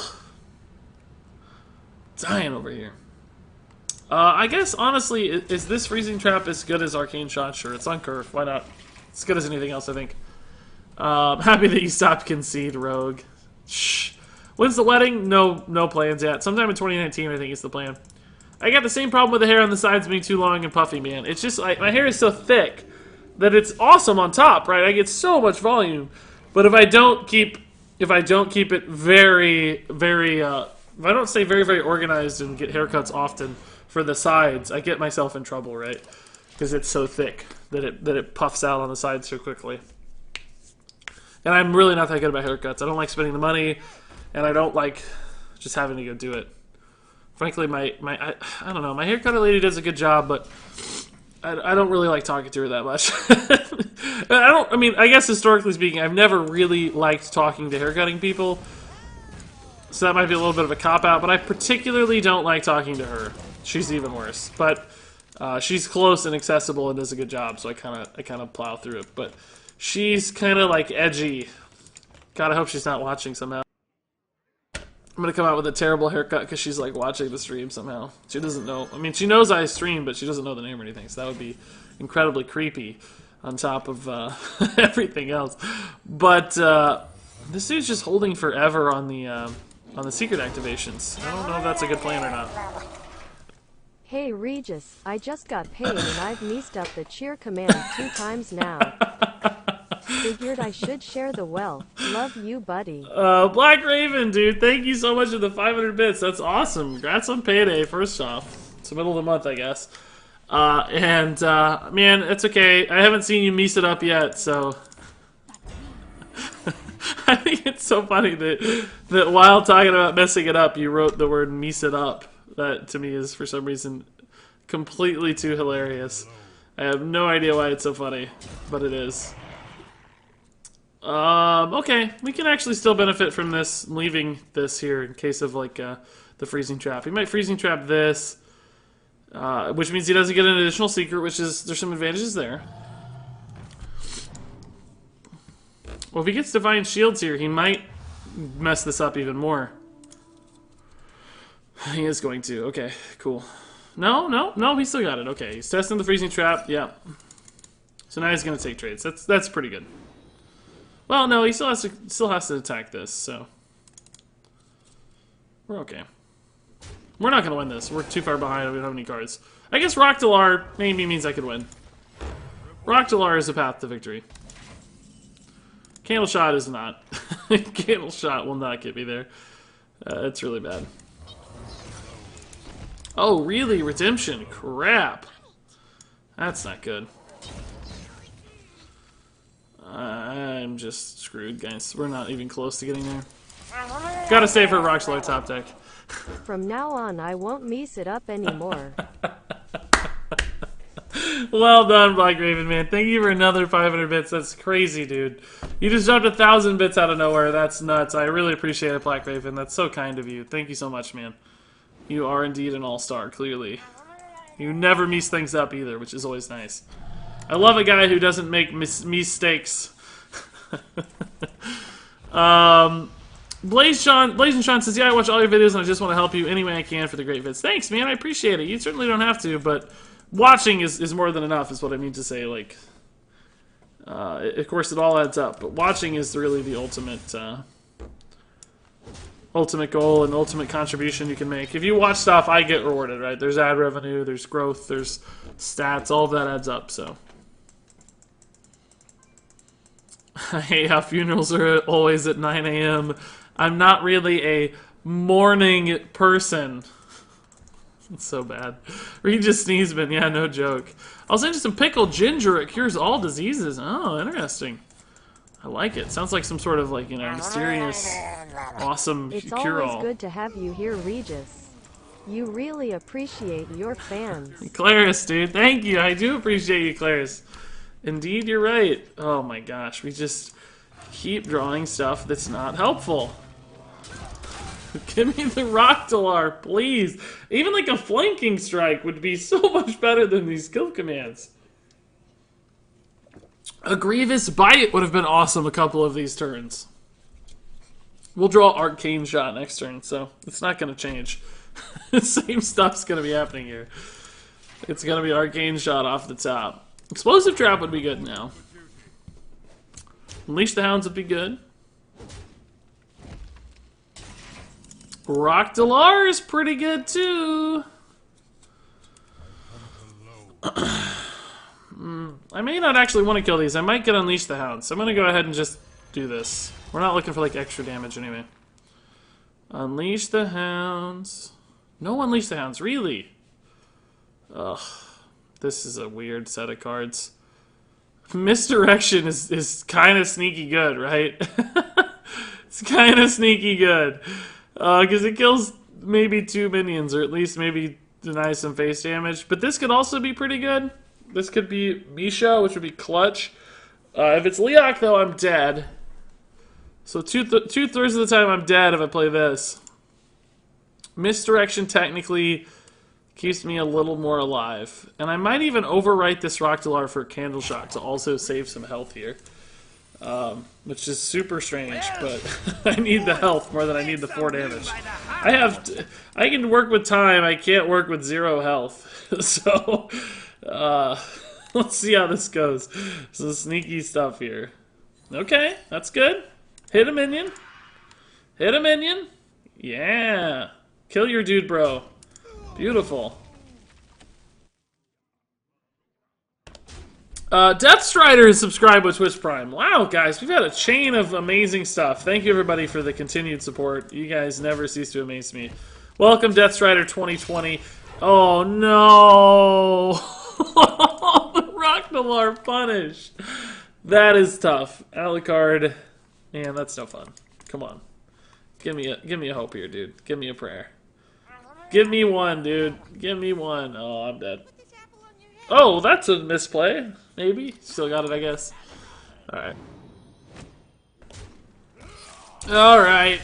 Dying over here. I guess, honestly, is this Freezing Trap as good as Arcane Shot? Sure, it's on Curve. Why not? It's as good as anything else, I think. Happy that you stopped Concede, Rogue. Shh. When's the wedding? No plans yet. Sometime in 2019, I think, is the plan. I got the same problem with the hair on the sides being too long and puffy, man. It's just, like, my hair is so thick that it's awesome on top, right? I get so much volume. But if I don't keep it very, very, if I don't stay very, very organized and get haircuts often for the sides, I get myself in trouble, right? Because it's so thick that it puffs out on the sides so quickly. And I'm really not that good about haircuts. I don't like spending the money, and I don't like just having to go do it. Frankly, I don't know, my haircutter lady does a good job, but I don't really like talking to her that much. I guess historically speaking, I've never really liked talking to haircutting people. So that might be a little bit of a cop-out, but I particularly don't like talking to her. She's even worse. But she's close and accessible and does a good job, so I kind of plow through it. But she's kind of like edgy. God, I hope she's not watching somehow. I'm gonna come out with a terrible haircut because she's like watching the stream somehow. She doesn't know. I mean, she knows I stream, but she doesn't know the name or anything. So that would be incredibly creepy on top of everything else. But this dude's just holding forever on the secret activations. I don't know if that's a good plan or not. Hey Regis, I just got paid and I've meesed up the cheer command 2 times now. Figured I should share the wealth. Love you, buddy. Black Raven, dude, thank you so much for the 500 bits. That's awesome. Congrats on payday, first off. It's the middle of the month, I guess. Man, it's okay. I haven't seen you meese it up yet, so... I think it's so funny that while talking about messing it up, you wrote the word meese it up. That, to me, is, for some reason, completely too hilarious. I have no idea why it's so funny, but it is. Okay, we can actually still benefit from this, leaving this here in case of, like, the Freezing Trap. He might Freezing Trap this, which means he doesn't get an additional secret, which is, there's some advantages there. Well, if he gets Divine Shields here, he might mess this up even more. He is going to. Okay, cool. No, he still got it. Okay, he's testing the Freezing Trap. Yeah. So now he's going to take trades. That's pretty good. Well, no, he still has to attack this, so we're okay. We're not going to win this. We're too far behind. We don't have any cards. I guess Rhok'delar maybe means I could win. Rhok'delar is a path to victory. Candle Shot is not. Candle Shot will not get me there. It's really bad. Oh, really? Redemption? Crap. That's not good. I'm just screwed, guys. We're not even close to getting there. Gotta save for Rhok'delar top deck. From now on, I won't meese it up anymore. Well done, Black Raven, man. Thank you for another 500 bits. That's crazy, dude. You just jumped 1,000 bits out of nowhere. That's nuts. I really appreciate it, Black Raven. That's so kind of you. Thank you so much, man. You are indeed an all-star, clearly. You never meese things up either, which is always nice. I love a guy who doesn't make mistakes. Blazing Sean says, yeah, I watch all your videos and I just want to help you any way I can for the great vids. Thanks, man. I appreciate it. You certainly don't have to, but watching is more than enough, is what I mean to say. Like, of course, it all adds up, but watching is really the ultimate goal and ultimate contribution you can make. If you watch stuff, I get rewarded, right? There's ad revenue, there's growth, there's stats, all of that adds up, so. I hate how funerals are always at 9 a.m. I'm not really a morning person. It's so bad. Regis Sneezman, yeah, no joke. I'll send you some pickled ginger. It cures all diseases. Oh, interesting. I like it. Sounds like some sort of, like, you know, mysterious, awesome cure-all. It's always good to have you here, Regis. You really appreciate your fans. Claris, dude. Thank you. I do appreciate you, Claris. Indeed, you're right. Oh my gosh. We just keep drawing stuff that's not helpful. Give me the Rhok'delar, please. Even like a flanking strike would be so much better than these kill commands. A Grievous Bite would have been awesome a couple of these turns. We'll draw Arcane Shot next turn, so it's not going to change. The same stuff's going to be happening here. It's going to be Arcane Shot off the top. Explosive Trap would be good now. Unleash the Hounds would be good. Rhok'delar is pretty good too. I may not actually want to kill these. I might get Unleash the Hounds. So I'm going to go ahead and just do this. We're not looking for like extra damage anyway. Unleash the Hounds. No Unleash the Hounds, really? Ugh. This is a weird set of cards. Misdirection is kind of sneaky good, right? It's kind of sneaky good. Because it kills maybe 2 minions, or at least maybe denies some face damage. But this could also be pretty good. This could be Misha, which would be clutch. If it's Leok, though, I'm dead. So two-thirds of the time I'm dead if I play this. Misdirection technically keeps me a little more alive. And I might even overwrite this Rhok'delar for Candle Shock to also save some health here. Which is super strange, but I need the health more than I need the 4 damage. I can work with time, I can't work with 0 health. So, let's see how this goes. Some sneaky stuff here. Okay, that's good. Hit a minion. Hit a minion. Yeah. Kill your dude, bro. Beautiful. Deathstrider has subscribed with Twitch Prime. Wow, guys, we've had a chain of amazing stuff. Thank you, everybody, for the continued support. You guys never cease to amaze me. Welcome, Deathstrider 2020. Oh, no. Rhok'delar punished. That is tough. Alucard. Man, that's no fun. Come on. Give me a hope here, dude. Give me a prayer. Give me one, dude. Give me one. Oh, I'm dead. Oh, that's a misplay. Maybe. Still got it, I guess. Alright. Alright.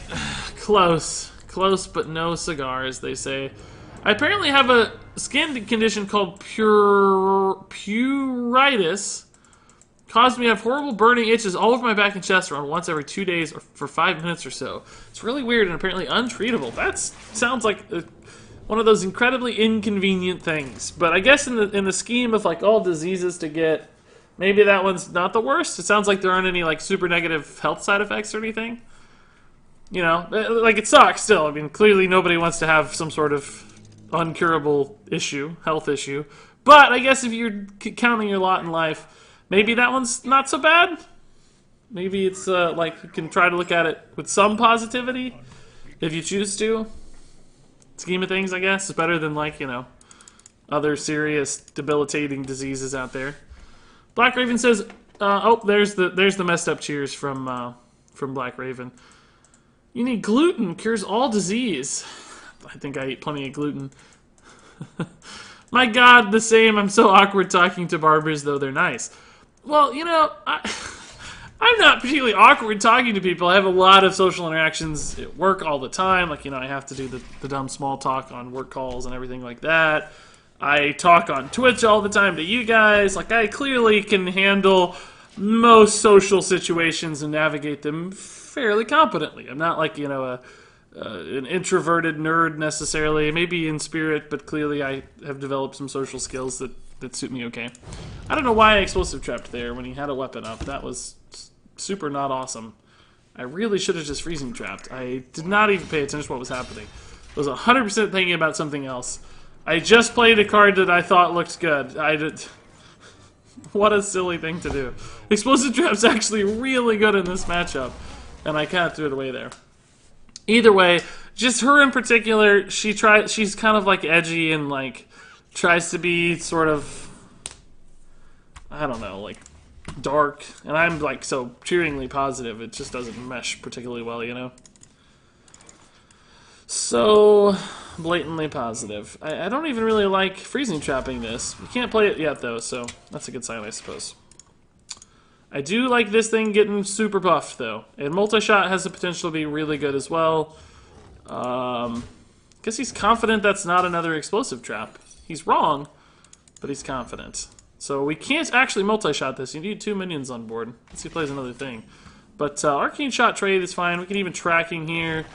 Close. Close, but no cigar, as they say. I apparently have a skin condition called pruritus. Caused me to have horrible burning itches all over my back and chest around once every 2 days or for 5 minutes or so. It's really weird and apparently untreatable. That sounds like one of those incredibly inconvenient things. But I guess in the scheme of like all diseases to get, maybe that one's not the worst. It sounds like there aren't any like super negative health side effects or anything. You know, like it sucks still. I mean, clearly nobody wants to have some sort of uncurable issue, health issue. But I guess if you're counting your lot in life, maybe that one's not so bad. Maybe it's like you can try to look at it with some positivity if you choose to. Scheme of things, I guess, is better than like, you know, other serious debilitating diseases out there. Black Raven says, oh, there's the messed up cheers from Black Raven. You need gluten, cures all disease. I think I eat plenty of gluten. My God, the same. I'm so awkward talking to barbers, though they're nice. Well, you know, I'm not particularly awkward talking to people. I have a lot of social interactions at work all the time. Like, you know, I have to do the dumb small talk on work calls and everything like that. I talk on Twitch all the time to you guys. Like, I clearly can handle most social situations and navigate them fairly competently. I'm not like, you know, an introverted nerd necessarily. Maybe in spirit, but clearly I have developed some social skills that suit me okay. I don't know why I explosive trapped there when he had a weapon up. That was super not awesome. I really should have just freezing trapped. I did not even pay attention to what was happening. I was 100% thinking about something else. I just played a card that I thought looked good. What a silly thing to do. Explosive trap's actually really good in this matchup, and I kind of threw it away there. Either way, just her in particular, she's kind of like edgy and like tries to be sort of, I don't know, like dark, and I'm like so cheeringly positive, it just doesn't mesh particularly well, you know? So blatantly positive. I don't even really like freezing trapping this. We can't play it yet though, so that's a good sign, I suppose. I do like this thing getting super buffed though, and multi-shot has the potential to be really good as well. Guess he's confident that's not another explosive trap. He's wrong, but he's confident. So we can't actually multi-shot this. You need 2 minions on board. Let's see if he plays another thing. But arcane shot trade is fine. We can even tracking here.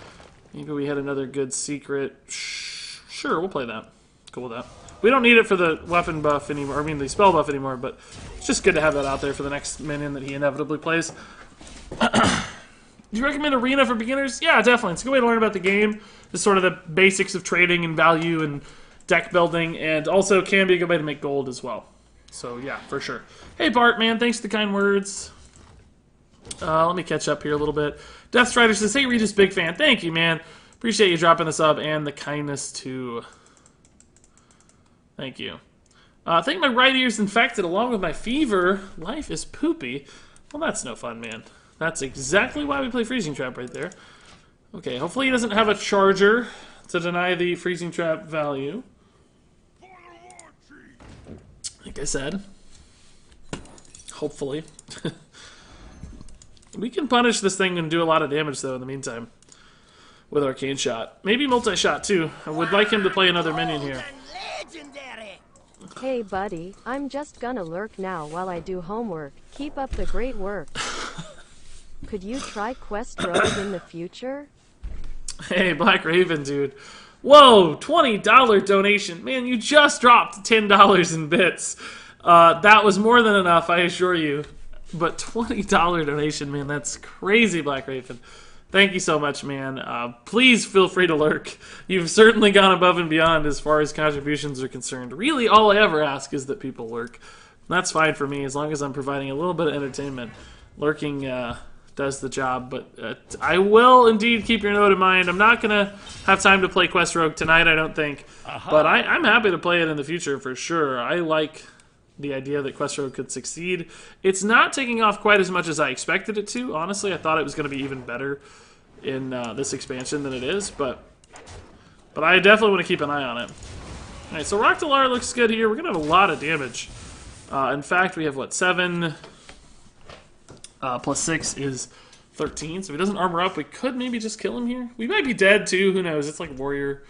Maybe we had another good secret. Sure, we'll play that. Cool with that. We don't need it for the weapon buff anymore. I mean, the spell buff anymore, but it's just good to have that out there for the next minion that he inevitably plays. Do you recommend Arena for beginners? Yeah, definitely. It's a good way to learn about the game. Just sort of the basics of trading and value and deck building, and also can be a good way to make gold as well. So, yeah, for sure. Hey, Bart, man, thanks for the kind words. Let me catch up here a little bit. Death Strider says, hey, Regis, big fan. Thank you, man. Appreciate you dropping the sub and the kindness, too. Thank you. I think my right ear's infected along with my fever. Life is poopy. Well, that's no fun, man. That's exactly why we play Freezing Trap right there. Okay, hopefully he doesn't have a charger to deny the Freezing Trap value. Like I said. Hopefully. We can punish this thing and do a lot of damage, though, in the meantime. With Arcane Shot. Maybe Multi-Shot, too. I would like him to play another minion here. Hey buddy, I'm just gonna lurk now while I do homework. Keep up the great work. Could you try Quest Rogue in the future? Hey, Black Raven, dude. Whoa, $20 donation. Man, you just dropped $10 in bits. That was more than enough, I assure you. But $20 donation, man, that's crazy, Black Raven. Thank you so much, man. Please feel free to lurk. You've certainly gone above and beyond as far as contributions are concerned. Really, all I ever ask is that people lurk. That's fine for me, as long as I'm providing a little bit of entertainment. Lurking does the job, but I will indeed keep your note in mind. I'm not going to have time to play Quest Rogue tonight, I don't think. But I'm happy to play it in the future, for sure. I like the idea that Quest Rogue could succeed. It's not taking off quite as much as I expected it to. Honestly, I thought it was going to be even better in this expansion than it is, but I definitely want to keep an eye on it. Alright, so Rhok'delar looks good here. We're going to have a lot of damage. In fact, we have, what, 7 plus 6 is 13, so if he doesn't armor up, we could maybe just kill him here. We might be dead, too. Who knows? It's like Warrior.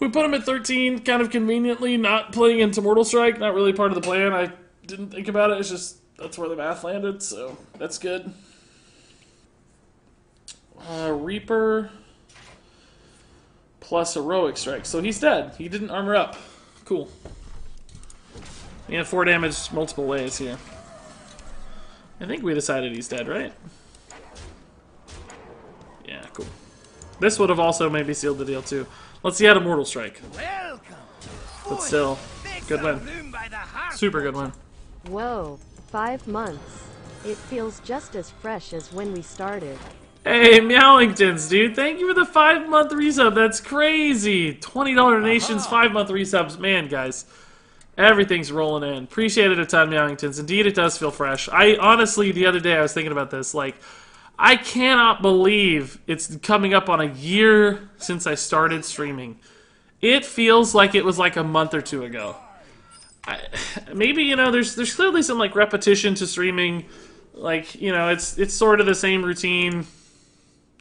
We put him at 13, kind of conveniently, not playing into Mortal Strike. Not really part of the plan. I didn't think about it. It's just, that's where the math landed, so that's good. Reaper plus Heroic Strike. So he's dead. He didn't armor up. Cool. We have 4 damage multiple ways here. I think we decided he's dead, right? Yeah, cool. This would have also maybe sealed the deal, too. Let's see how to Mortal Strike. Welcome. But still, good win. Super good win. Whoa, 5 months. It feels just as fresh as when we started. Hey, Meowingtons, dude. Thank you for the 5-month resub. That's crazy. $20 donations, 5-month resubs. Man, guys. Everything's rolling in. Appreciate it a ton, Meowingtons. Indeed, it does feel fresh. I honestly, the other day, I was thinking about this. Like, I cannot believe it's coming up on a year since I started streaming. It feels like it was like a month or 2 ago. Maybe, you know, there's clearly some, like, repetition to streaming. Like, you know, it's sort of the same routine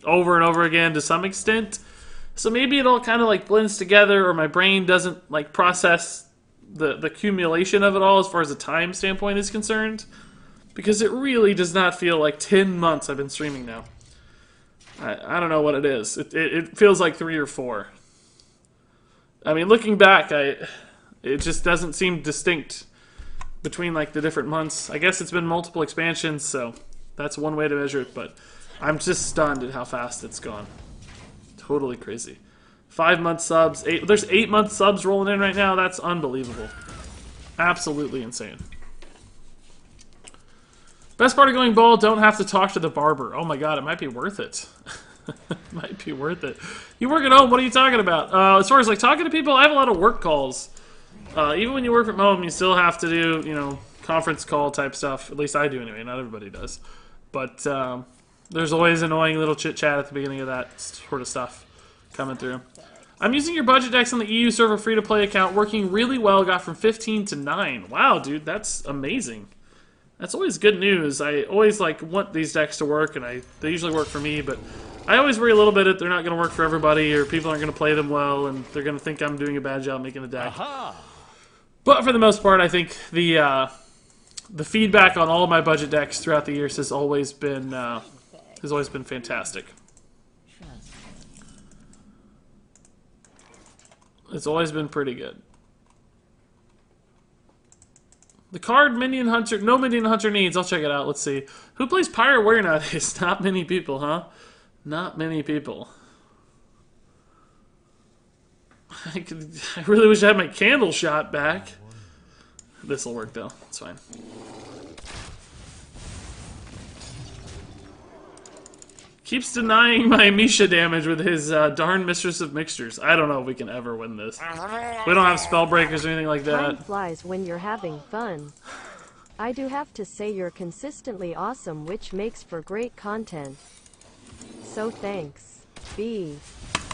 over and over again to some extent. So maybe it all kind of, like, blends together, or my brain doesn't, like, process the accumulation of it all as far as a time standpoint is concerned. Because it really does not feel like 10 months I've been streaming now. I don't know what it is. It feels like 3 or 4. I mean, looking back, it just doesn't seem distinct between, like, the different months. I guess it's been multiple expansions, so that's one way to measure it, but I'm just stunned at how fast it's gone. Totally crazy. 5-month subs. There's 8-month subs rolling in right now. That's unbelievable. Absolutely insane. Best part of going bald, don't have to talk to the barber. Oh my god, it might be worth it. It might be worth it. You work at home, what are you talking about? As far as, like, talking to people, I have a lot of work calls. Even when you work from home, you still have to do, you know, conference call type stuff. At least I do anyway, not everybody does. But there's always annoying little chit-chat at the beginning of that sort of stuff coming through. I'm using your budget decks on the EU server free-to-play account, working really well, got from 15 to 9. Wow, dude, that's amazing. That's always good news. I always, like, want these decks to work, and they usually work for me, but I always worry a little bit that they're not going to work for everybody, or people aren't going to play them well, and they're going to think I'm doing a bad job making a deck. But for the most part, I think the feedback on all of my budget decks throughout the years has always been fantastic. It's always been pretty good. The card Minion Hunter, no Minion Hunter needs. I'll check it out. Let's see. Who plays Pirate Warrior nowadays? Not many people, huh? Not many people. I really wish I had my candle shot back. This'll work though. It's fine. Keeps denying my Misha damage with his darn Mistress of Mixtures. I don't know if we can ever win this. We don't have spell breakers or anything like Time that. flies when you're having fun. I do have to say you're consistently awesome, which makes for great content. So thanks. B.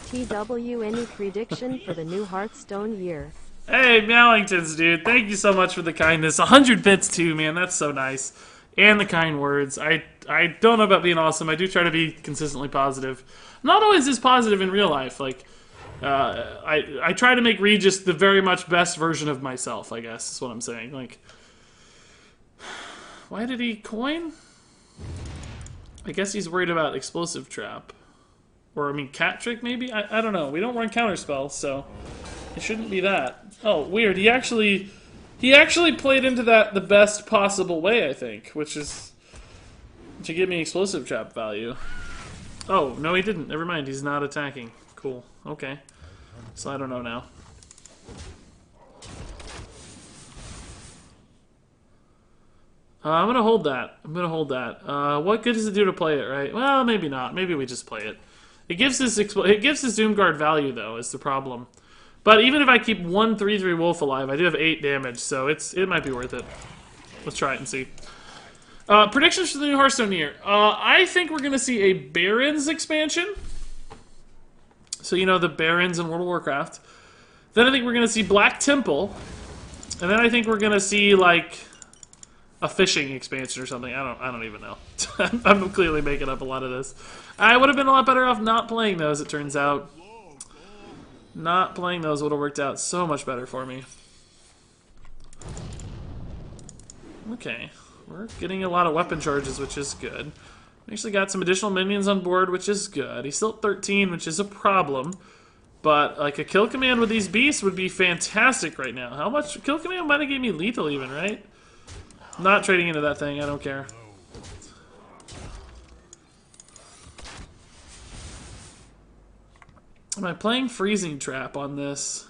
TW, any prediction for the new Hearthstone year? Hey, Meowingtons, dude. Thank you so much for the kindness. 100 bits too, man. That's so nice. And the kind words. I don't know about being awesome. I do try to be consistently positive. Not always this positive in real life. Like, I try to make Regis the very much best version of myself, I guess, is what I'm saying. Like, why did he coin? I guess he's worried about Explosive Trap. Or, I mean, Cat Trick, maybe? I don't know. We don't run Counterspell, so it shouldn't be that. Oh, weird. He actually played into that the best possible way, I think, which is to give me Explosive Trap value. Oh, no he didn't. Never mind, he's not attacking. Cool. Okay. So I don't know now. I'm gonna hold that. What good does it do to play it, right? Well, maybe not. Maybe we just play it. It gives this Doomguard value, though, is the problem. But even if I keep one 3/3 wolf alive, I do have 8 damage, so it might be worth it. Let's try it and see. Predictions for the new Hearthstone year. I think we're going to see a Barons expansion. So, you know, the Barons in World of Warcraft. Then I think we're going to see Black Temple. And then I think we're going to see, like, a fishing expansion or something. I don't even know. I'm clearly making up a lot of this. I would have been a lot better off not playing those, it turns out. Not playing those would have worked out so much better for me. Okay. We're getting a lot of weapon charges, which is good. We actually got some additional minions on board, which is good. He's still at 13, which is a problem. But, like, a kill command with these beasts would be fantastic right now. How much? Kill command might have gave me lethal even, right? I'm not trading into that thing. I don't care. Am I playing Freezing Trap on this?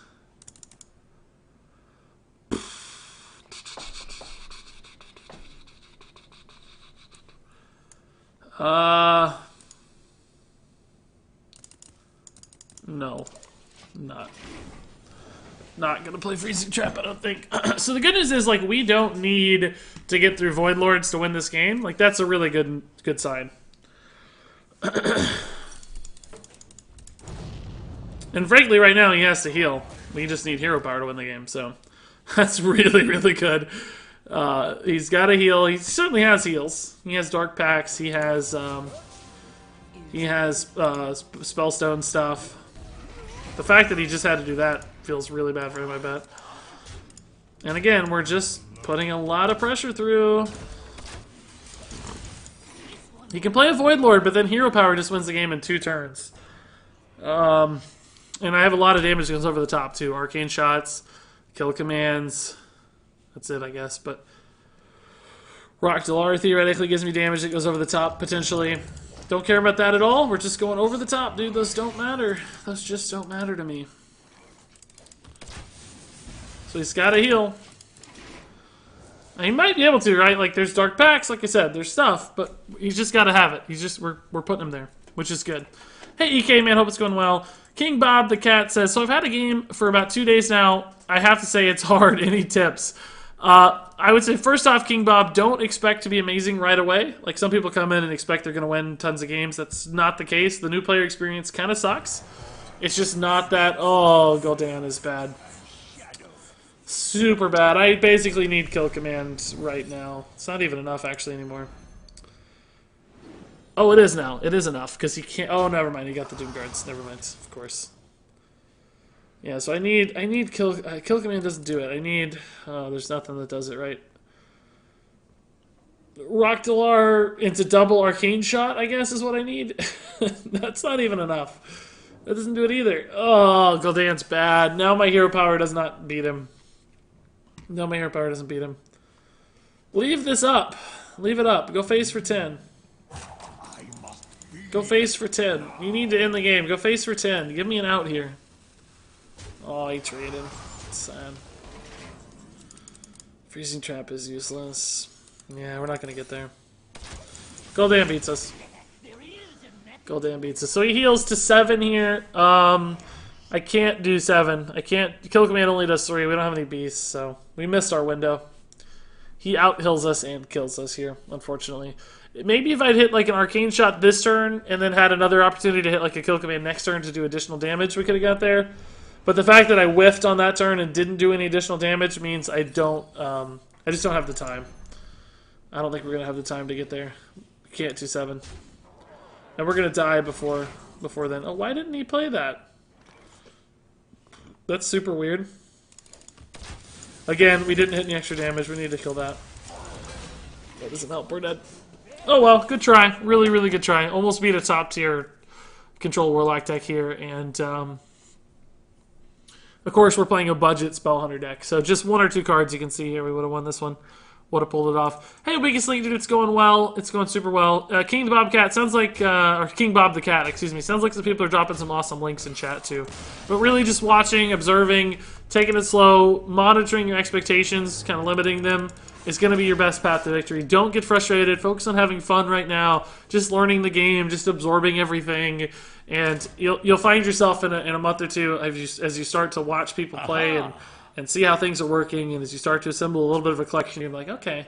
No. Not gonna play Freezing Trap, I don't think. So the good news is, like, we don't need to get through Void Lords to win this game. Like, that's a really good sign. And frankly, right now, he has to heal. We just need hero power to win the game, so that's really, really good. He's got to heal. He certainly has heals. He has Dark Packs. He has Spellstone stuff. The fact that he just had to do that feels really bad for him, I bet. And again, we're just putting a lot of pressure through. He can play a Void Lord, but then hero power just wins the game in 2 turns. And I have a lot of damage that goes over the top, too. Arcane shots, kill commands. That's it, I guess. But Rhok'delar theoretically gives me damage that goes over the top, potentially. Don't care about that at all. We're just going over the top, dude. Those don't matter. Those just don't matter to me. So he's got to heal. And he might be able to, right? Like, there's Dark Packs, like I said. There's stuff, but he's just got to have it. We're putting him there, which is good. Hey, EK, man. Hope it's going well. King Bob the Cat says, so I've had a game for about 2 days now. I have to say it's hard. Any tips? I would say, first off, King Bob, don't expect to be amazing right away. Like, some people come in and expect they're going to win tons of games. That's not the case. The new player experience kind of sucks. It's just not that, oh, Gul'dan is bad. Super bad. I basically need kill command right now. It's not even enough, actually, anymore. Oh, it is now. It is enough, because he can't... Oh, never mind. He got the Doom Guards. Never mind, of course. Yeah, so I need kill command doesn't do it. I need there's nothing that does it right. Rhok'delar into double arcane shot, I guess, is what I need. That's not even enough. That doesn't do it either. Oh, Gul'dan's bad. Now my hero power does not beat him. No, my hero power doesn't beat him. Leave this up. Leave it up. Go face for 10. Go face for 10. You need to end the game. Go face for 10. Give me an out here. Oh, he traded. Sad. Freezing trap is useless. Yeah, we're not going to get there. Gul'dan beats us. Gul'dan beats us. So he heals to 7 here. I can't do 7. I can't. Kill command only does 3. We don't have any beasts, so we missed our window. He out-heals us and kills us here, unfortunately. Maybe if I'd hit like an arcane shot this turn and then had another opportunity to hit like a kill command next turn to do additional damage, we could have got there. But the fact that I whiffed on that turn and didn't do any additional damage means I don't. I just don't have the time. I don't think we're gonna have the time to get there. We can't do 7, and we're gonna die before then. Oh, why didn't he play that? That's super weird. Again, we didn't hit any extra damage. We need to kill that. That doesn't help. We're dead. Oh well, good try. Really, really good try. Almost beat a top tier control warlock deck here, and of course we're playing a budget spell hunter deck. So just 1 or 2 cards you can see here. We would have won this one. Would have pulled it off. Hey, Weakest Link, dude, it's going well. It's going super well. King the Bobcat sounds like, or King Bob the Cat, excuse me. Sounds like some people are dropping some awesome links in chat too. But really just watching, observing, taking it slow, monitoring your expectations, kind of limiting them, is going to be your best path to victory. Don't get frustrated. Focus on having fun right now. Just learning the game, just absorbing everything. And you'll find yourself in a month or two as you start to watch people play and see how things are working, and as you start to assemble a little bit of a collection, you're like, okay,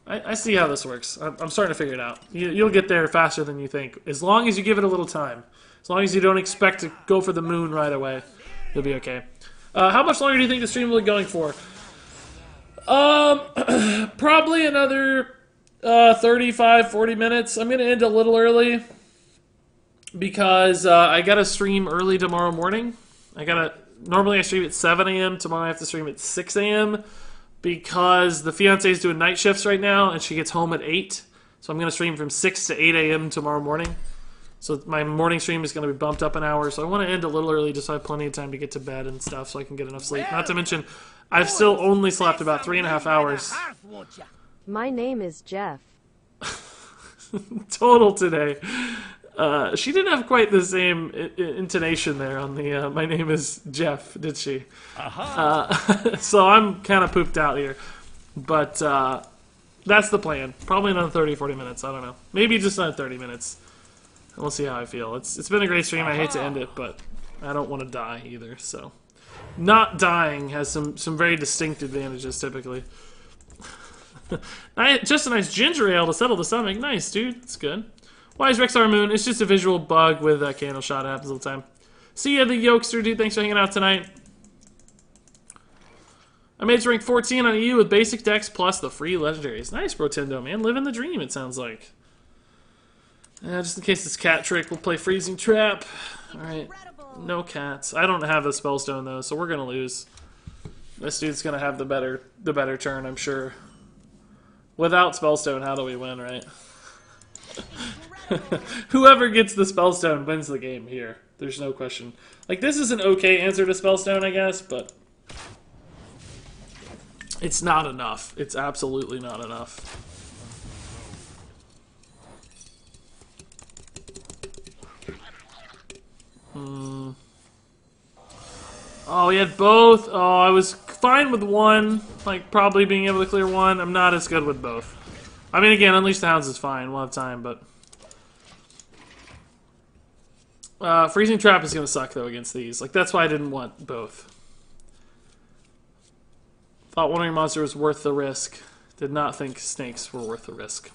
I see how this works. I'm starting to figure it out. You'll get there faster than you think. As long as you give it a little time. As long as you don't expect to go for the moon right away, you'll be okay. How much longer do you think the stream will be going for? Probably another 35, 40 minutes. I'm going to end a little early because I got to stream early tomorrow morning. Normally I stream at 7 a.m. Tomorrow I have to stream at 6 a.m. because the fiancé is doing night shifts right now and she gets home at 8. So I'm going to stream from 6 to 8 a.m. tomorrow morning. So my morning stream is going to be bumped up an hour. So I want to end a little early just so I have plenty of time to get to bed and stuff so I can get enough sleep. Not to mention, I've still only slept about 3.5 hours. My name is Jeff. Total today. She didn't have quite the same intonation there on the my name is Jeff, did she? So I'm kind of pooped out here. But that's the plan. Probably another 30, 40 minutes. I don't know. Maybe just another 30 minutes. And we'll see how I feel. It's been a great stream. I hate to end it, but I don't want to die either. So not dying has some very distinct advantages typically. Just a nice ginger ale to settle the stomach. Nice, dude. It's good. Why is Rexar Moon? It's just a visual bug with a candle shot. It happens all the time. See ya, the Yokester, dude. Thanks for hanging out tonight. I made it to rank 14 on EU with basic decks plus the free legendaries. Nice, Brotendo, man. Living the dream, it sounds like. Just in case it's cat trick, we'll play Freezing Trap. Alright. No cats. I don't have the Spellstone, though, so we're going to lose. This dude's going to have the better turn, I'm sure. Without Spellstone, how do we win, right? Whoever gets the Spellstone wins the game here. There's no question. Like, this is an okay answer to Spellstone, I guess, but it's not enough. It's absolutely not enough. Oh, we had both. Oh, I was fine with one. Like, probably being able to clear one. I'm not as good with both. I mean, again, Unleash the Hounds is fine. We'll have time, but Freezing Trap is going to suck, though, against these. Like, that's why I didn't want both. Thought Wandering Monster was worth the risk. Did not think snakes were worth the risk.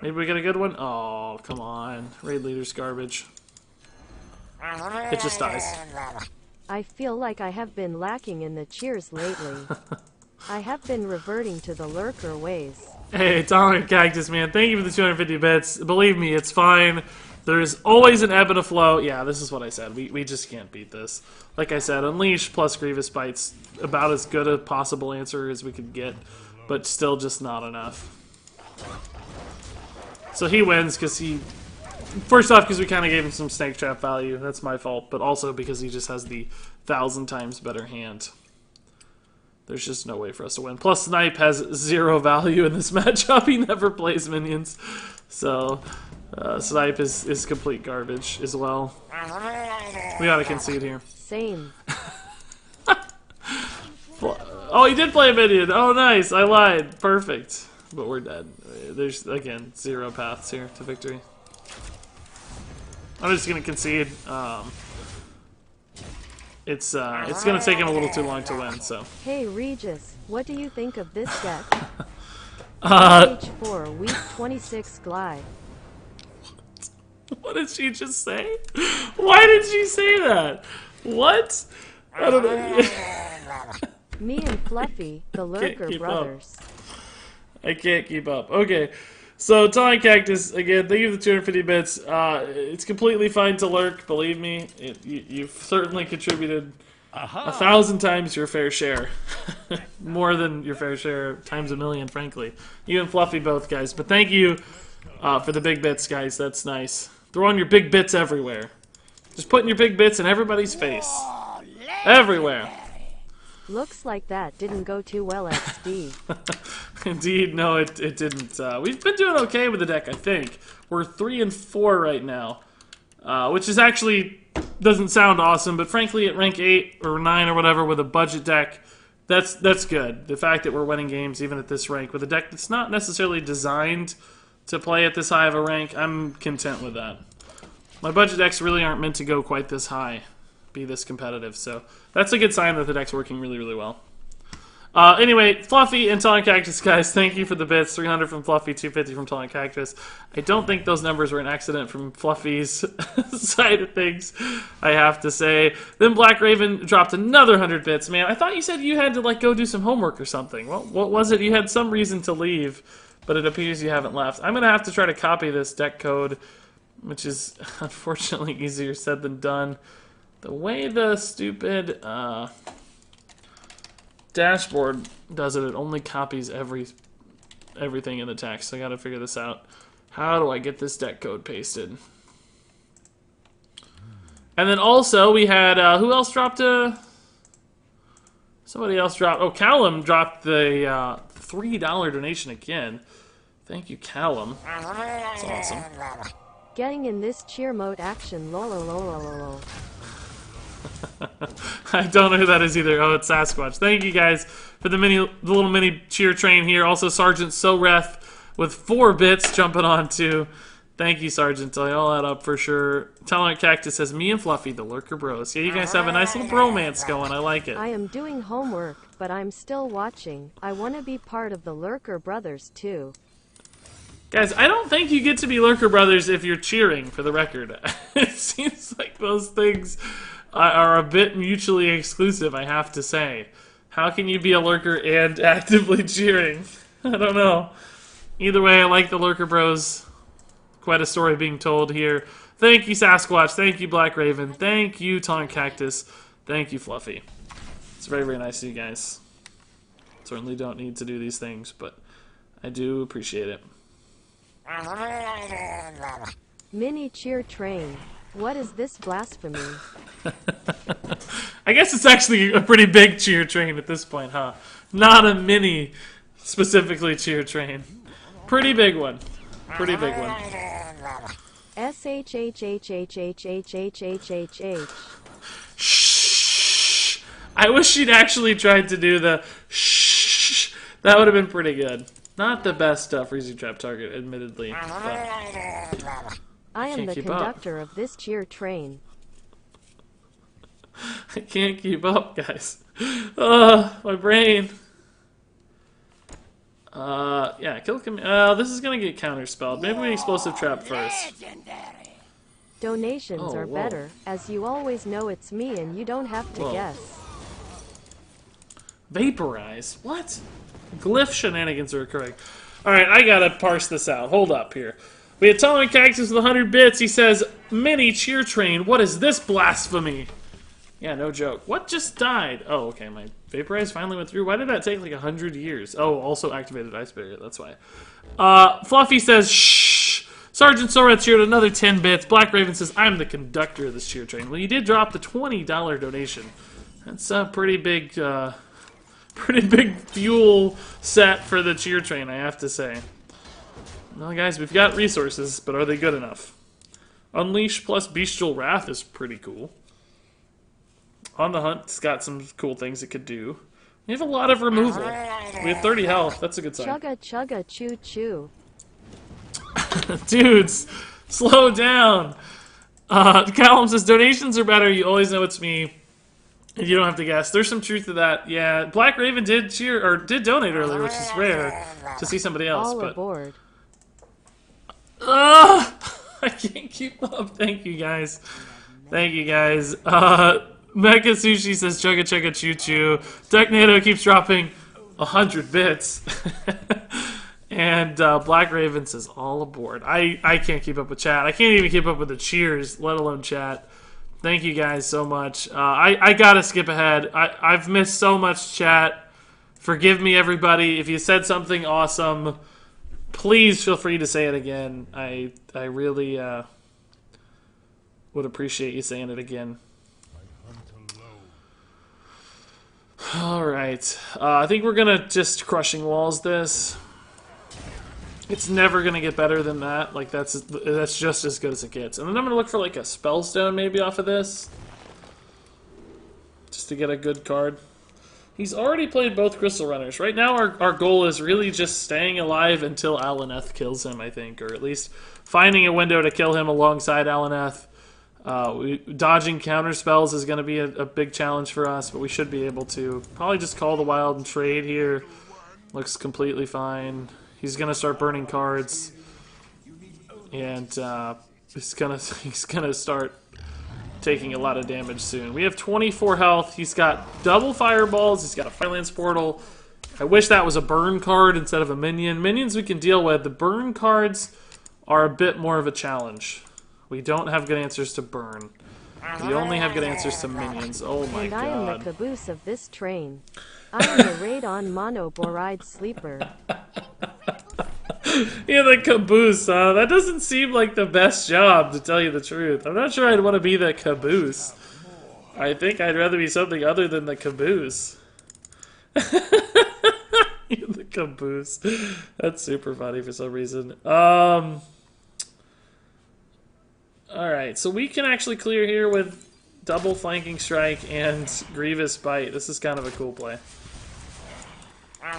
Maybe we get a good one? Oh, come on. Raid Leader's garbage. It just dies. I feel like I have been lacking in the cheers lately. I have been reverting to the lurker ways. Hey, Tolerant Cactus, man. Thank you for the 250 bits. Believe me, it's fine. There is always an ebb and a flow. Yeah, this is what I said. We just can't beat this. Like I said, Unleash plus Grievous Bite's about as good a possible answer as we could get, but still just not enough. So he wins because he... First off, because we kind of gave him some Snake Trap value. That's my fault. But also because he just has the 1,000 times better hand. There's just no way for us to win. Plus, Snipe has 0 value in this matchup. He never plays minions. So... Snipe is complete garbage as well. We gotta concede here. Same. Oh, he did play a minion. Oh, nice. I lied. Perfect. But we're dead. There's, again, 0 paths here to victory. I'm just gonna concede. It's gonna take him a little too long to win, so. Hey, Regis, what do you think of this deck? H4, week 26 glide. What did she just say? Why did she say that? What? I don't know. Me and Fluffy, the Lurker brothers. I can't keep up. Okay, so Talent Cactus, again, thank you for the 250 bits. It's completely fine to lurk, believe me. You've certainly contributed 1,000 times your fair share. More than your fair share, times a million, frankly. You and Fluffy both, guys. But thank you for the big bits, guys. That's nice. Throwing your big bits everywhere. Just putting your big bits in everybody's face. Everywhere. Looks like that didn't go too well, XD. Indeed, no, it didn't. We've been doing okay with the deck, I think. We're 3 and 4 right now. Which is actually, doesn't sound awesome, but frankly at rank 8 or 9 or whatever with a budget deck, that's good. The fact that we're winning games even at this rank with a deck that's not necessarily designed to play at this high of a rank, I'm content with that. My budget decks really aren't meant to go quite this high, be this competitive, so that's a good sign that the deck's working really, really well. Anyway, Fluffy and Talent Cactus, guys, thank you for the bits. 300 from Fluffy, 250 from Talent Cactus. I don't think those numbers were an accident from Fluffy's side of things, I have to say. Then Black Raven dropped another 100 bits. Man, I thought you said you had to, like, go do some homework or something. Well, what was it? You had some reason to leave, but it appears you haven't left. I'm going to have to try to copy this deck code, which is unfortunately easier said than done. The way the stupid dashboard does it, it only copies everything in the text. I gotta figure this out. How do I get this deck code pasted? And then also we had, who else dropped somebody else dropped, oh, Callum dropped the $3 donation again. Thank you, Callum. That's awesome. Getting in this cheer mode action, lol. I don't know who that is either. Oh, it's Sasquatch. Thank you guys for the little mini cheer train here. Also, Sergeant Soreth with 4 bits jumping on too. Thank you, Sergeant. I'll add up for sure. Talent Cactus says, me and Fluffy, the Lurker Bros. Yeah, you guys have a nice little bromance going. I like it. I am doing homework, but I'm still watching. I want to be part of the Lurker Brothers too. Guys, I don't think you get to be Lurker Brothers if you're cheering, for the record. It seems like those things are a bit mutually exclusive, I have to say. How can you be a lurker and actively cheering? I don't know. Either way, I like the Lurker Bros. Quite a story being told here. Thank you, Sasquatch. Thank you, Black Raven. Thank you, Talent Cactus. Thank you, Fluffy. It's very, very nice of you guys. Certainly don't need to do these things, but I do appreciate it. Mini cheer train. What is this blasphemy? I guess it's actually a pretty big cheer train at this point, huh? Not a mini, specifically cheer train. Pretty big one. Pretty big one. SHHHHHHHHHH. Shh. I wish she'd actually tried to do the shh. That would have been pretty good. Not the best freezing trap target, admittedly. I am the conductor of this cheer train. I can't keep up, guys. My brain. Yeah, kill this is gonna get counterspelled. Maybe we explosive trap first. Donations are better, as you always know it's me and you don't have to guess. Vaporize? What? Glyph shenanigans are occurring. Alright, I gotta parse this out. Hold up here. We had Atomic Cactus with 100 bits. He says, Mini Cheer Train, what is this blasphemy? Yeah, no joke. What just died? Oh, okay, my Vaporize finally went through. Why did that take like 100 years? Oh, also activated Ice Barrier, that's why. Fluffy says, shh. Sergeant Soret cheered another 10 bits. Black Raven says, I'm the conductor of this cheer train. Well, you did drop the $20 donation. That's a pretty big fuel set for the cheer train, I have to say. Well, guys, we've got resources, but are they good enough? Unleash plus Bestial Wrath is pretty cool. On the Hunt's got some cool things it could do. We have a lot of removal. We have 30 health. That's a good sign. Chugga chugga choo choo. Dudes, slow down. Callum says, donations are better. You always know it's me. And you don't have to guess. There's some truth to that. Yeah, Black Raven did donate earlier, which is rare to see somebody else. All but aboard. I can't keep up. Thank you guys. Thank you guys. Mecha Sushi says chugga chugga choo choo. Ducknado keeps dropping 100 bits. And Black Raven says all aboard. I can't keep up with chat. I can't even keep up with the cheers, let alone chat. Thank you guys so much. I gotta skip ahead. I've missed so much chat. Forgive me, everybody. If you said something awesome, please feel free to say it again. I really would appreciate you saying it again. Alright. I think we're gonna just Crushing Walls this. It's never gonna get better than that. Like, that's just as good as it gets. And then I'm gonna look for like a Spellstone maybe off of this. Just to get a good card. He's already played both Crystal Runners. Right now our goal is really just staying alive until Alaneth kills him, I think. Or at least finding a window to kill him alongside Alaneth. Dodging counter spells is going to be a big challenge for us, but we should be able to. Probably just call the wild and trade here. Looks completely fine. He's going to start burning cards. And he's gonna start taking a lot of damage soon. We have 24 health. He's got double fireballs. He's got a Firelance Portal. I wish that was a burn card instead of a minion. Minions we can deal with. The burn cards are a bit more of a challenge. We don't have good answers to burn. We only have good answers to minions. Oh my god. And I am the caboose of this train. I am the Radon Monoboride Sleeper. Yeah, the caboose, huh? That doesn't seem like the best job, to tell you the truth. I'm not sure I'd want to be the caboose. I think I'd rather be something other than the caboose. The caboose. That's super funny for some reason. Alright, so we can actually clear here with double Flanking Strike and Grievous Bite. This is kind of a cool play. I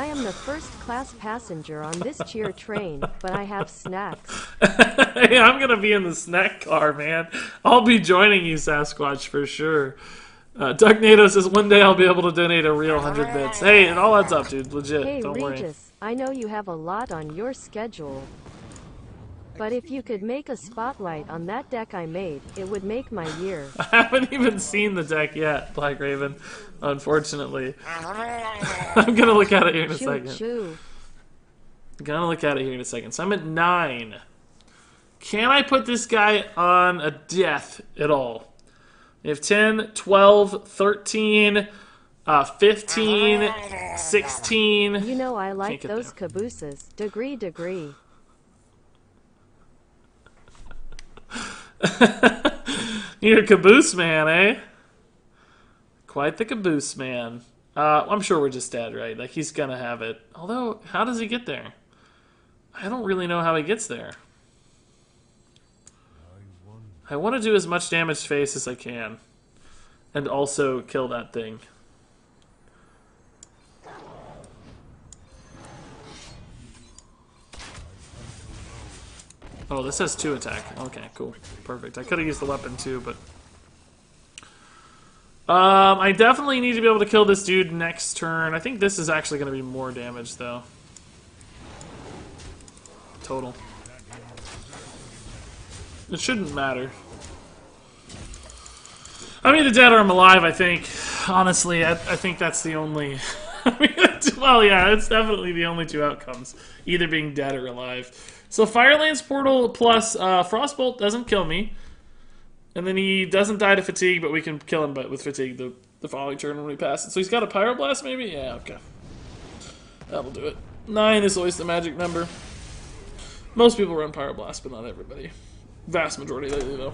am the first-class passenger on this cheer train, but I have snacks. Hey, I'm gonna be in the snack car, man. I'll be joining you, Sasquatch, for sure. Ducknado says, one day I'll be able to donate a real 100 bits. Hey, it all adds up, dude. Legit. Hey, Don't worry. Regis, I know you have a lot on your schedule. But if you could make a spotlight on that deck I made, it would make my year. I haven't even seen the deck yet, Black Raven, unfortunately. I'm gonna look at it here in a second. Choo. I'm gonna look at it here in a second. So I'm at 9. Can I put this guy on a death at all? We have 10, 12, 13, 15, 16. You know I like those cabooses. Degree. You're a caboose man, eh? Quite the caboose man. I'm sure we're just dead, right? Like, he's gonna have it. Although, how does he get there? I don't really know how he gets there. I want to do as much damage face as I can. And also kill that thing. Oh, this has 2 attack. Okay, cool. Perfect. I could have used the weapon too, but... I definitely need to be able to kill this dude next turn. I think this is actually going to be more damage, though. Total. It shouldn't matter. I'm either dead or I'm alive, I think. Honestly, I think that's the only... I mean, well, yeah, it's definitely the only two outcomes, either being dead or alive. So Firelance Portal plus Frostbolt doesn't kill me, and then he doesn't die to fatigue, but we can kill him with fatigue the following turn when we pass it. So he's got a Pyroblast, maybe? Yeah, okay. That'll do it. 9 is always the magic number. Most people run Pyroblast, but not everybody. Vast majority lately, though.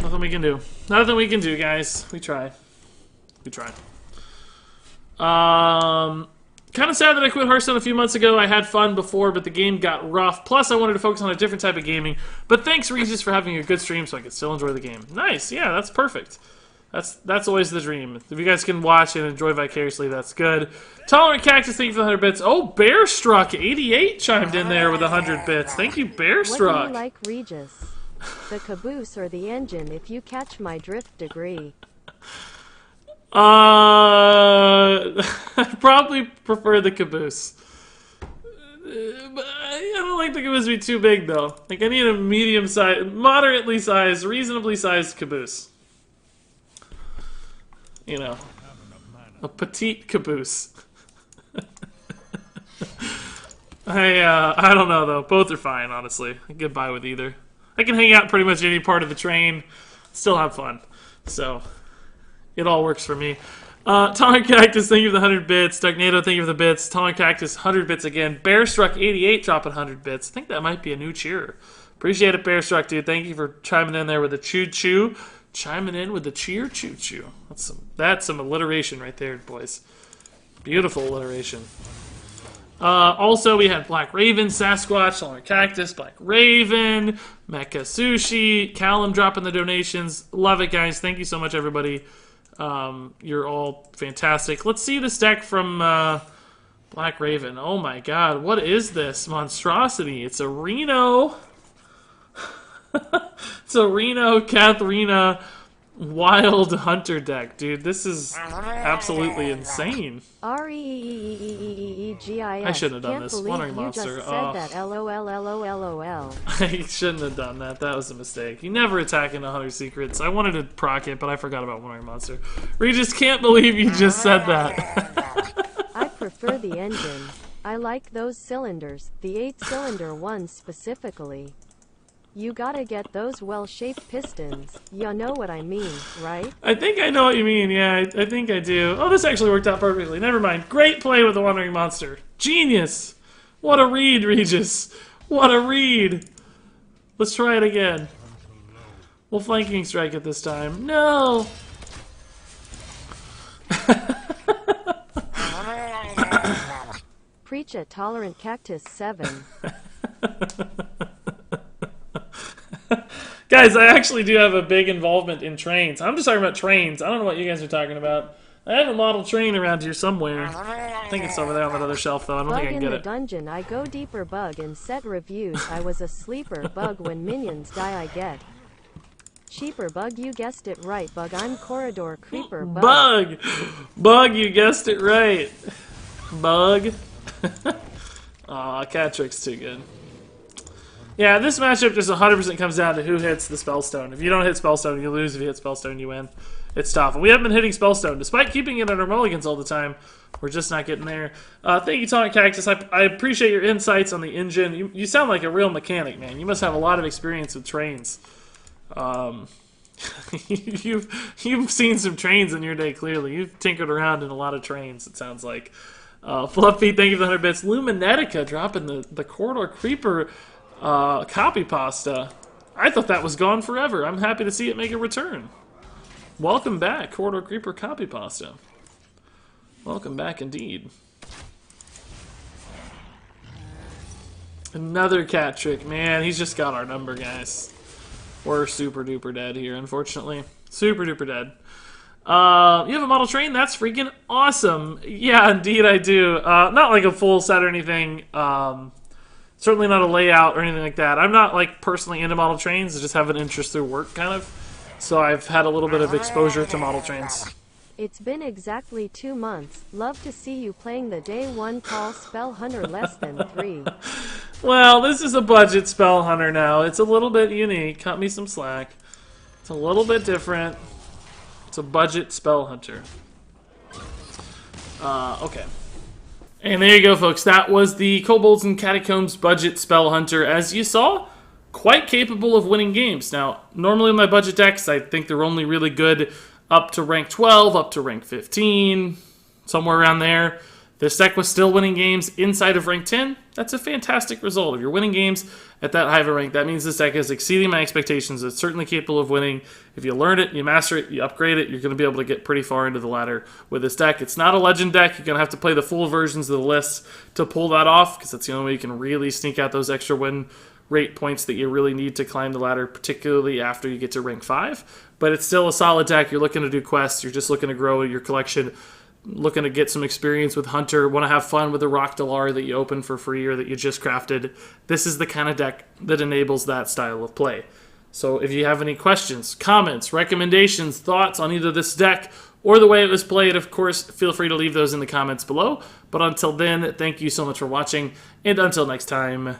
Nothing we can do. Nothing we can do, guys. We try. We try. Kind of sad that I quit Hearthstone a few months ago. I had fun before, but the game got rough. Plus, I wanted to focus on a different type of gaming. But thanks, Regis, for having a good stream so I could still enjoy the game. Nice. Yeah, that's perfect. That's always the dream. If you guys can watch and enjoy vicariously, that's good. Tolerant Cactus, thank you for the 100 bits. Oh, Bearstruck88 chimed in there with 100 bits. Thank you, Bearstruck. What do you like, Regis? The caboose or the engine, if you catch my drift degree? I'd probably prefer the caboose. But I don't like the caboose to be too big, though. Like, I need a medium-sized, moderately sized, reasonably sized caboose. You know, a petite caboose. I don't know, though. Both are fine, honestly. I can get by with either. I can hang out pretty much any part of the train, still have fun. So, it all works for me. Tolerant Cactus, thank you for the 100 bits. Dugnado, thank you for the bits. Tolerant Cactus, 100 bits again. Bearstruck88 dropping 100 bits. I think that might be a new cheer. Appreciate it, Bearstruck, dude. Thank you for chiming in there with the choo-choo. Chiming in with the cheer choo-choo. That's some alliteration right there, boys. Beautiful alliteration. Also, we had Black Raven, Sasquatch, Tolerant Cactus, Black Raven, Mecha Sushi, Callum dropping the donations. Love it, guys. Thank you so much, everybody. You're all fantastic. Let's see this deck from Black Raven. Oh my god, what is this monstrosity? It's a Reno. It's a Reno Katharina Wild Hunter deck, dude. This is absolutely insane. REEEEEEEGIS. I shouldn't have done this. Wandering Monster. Just said that. LOL. I shouldn't have done that. That was a mistake. You never attack into Hunter Secrets. I wanted to proc it, but I forgot about Wandering Monster. Regis, can't believe you just said that. I prefer the engine. I like those cylinders, the 8-cylinder ones specifically. You gotta get those well-shaped pistons. You know what I mean, right? I think I know what you mean. Yeah, I think I do. Oh, this actually worked out perfectly. Never mind. Great play with the Wandering Monster. Genius. What a read, Regis. What a read. Let's try it again. We'll flanking strike it this time. No. Preach it, Tolerant Cactus 7. Guys, I actually do have a big involvement in trains. I'm just talking about trains. I don't know what you guys are talking about. I have a model train around here somewhere. I think it's over there on that other shelf, though. I don't think I can get it. Bug in the dungeon, I go deeper. Bug in set reviews. I was a sleeper. Bug when minions die, I get cheaper. Bug, you guessed it right. Bug, I'm corridor creeper. Bug! Bug, you guessed it right. Bug. Aw, Cat Trick's too good. Yeah, this matchup just 100% comes down to who hits the Spellstone. If you don't hit Spellstone, you lose. If you hit Spellstone, you win. It's tough. And we haven't been hitting Spellstone. Despite keeping it under mulligans all the time, we're just not getting there. Thank you, Tonic Cactus. I appreciate your insights on the engine. You sound like a real mechanic, man. You must have a lot of experience with trains. You've seen some trains in your day, clearly. You've tinkered around in a lot of trains, it sounds like. Fluffy, thank you for the 100 bits. Luminetica dropping the Corridor Creeper copy pasta. I thought that was gone forever. I'm happy to see it make a return. Welcome back, Corridor Creeper copy pasta. Welcome back indeed. Another Cat Trick. Man, he's just got our number, guys. We're super duper dead here, unfortunately. Super duper dead. You have a model train? That's freaking awesome. Yeah, indeed I do. Not like a full set or anything. Certainly not a layout or anything like that. I'm not like personally into model trains. I just have an interest through work, kind of. So I've had a little bit of exposure to model trains. It's been exactly 2 months. Love to see you playing the day 1 call spell hunter less than 3. Well, this is a budget spell hunter now. It's a little bit unique. Cut me some slack. It's a little bit different. It's a budget spell hunter. Okay. And there you go, folks. That was the Kobolds and Catacombs budget spell hunter. As you saw, quite capable of winning games. Now, normally in my budget decks, I think they're only really good up to rank 12, up to rank 15, somewhere around there. This deck was still winning games inside of rank 10. That's a fantastic result. If you're winning games at that high of a rank, that means this deck is exceeding my expectations. It's certainly capable of winning. If you learn it, you master it, you upgrade it, you're going to be able to get pretty far into the ladder with this deck. It's not a legend deck. You're going to have to play the full versions of the list to pull that off, because that's the only way you can really sneak out those extra win rate points that you really need to climb the ladder, particularly after you get to rank 5. But it's still a solid deck. You're looking to do quests. You're just looking to grow your collection, looking to get some experience with Hunter, want to have fun with the Rhok'delar that you open for free or that you just crafted. This is the kind of deck that enables that style of play. So if you have any questions, comments, recommendations, thoughts on either this deck or the way it was played, of course, feel free to leave those in the comments below. But until then, thank you so much for watching, and until next time,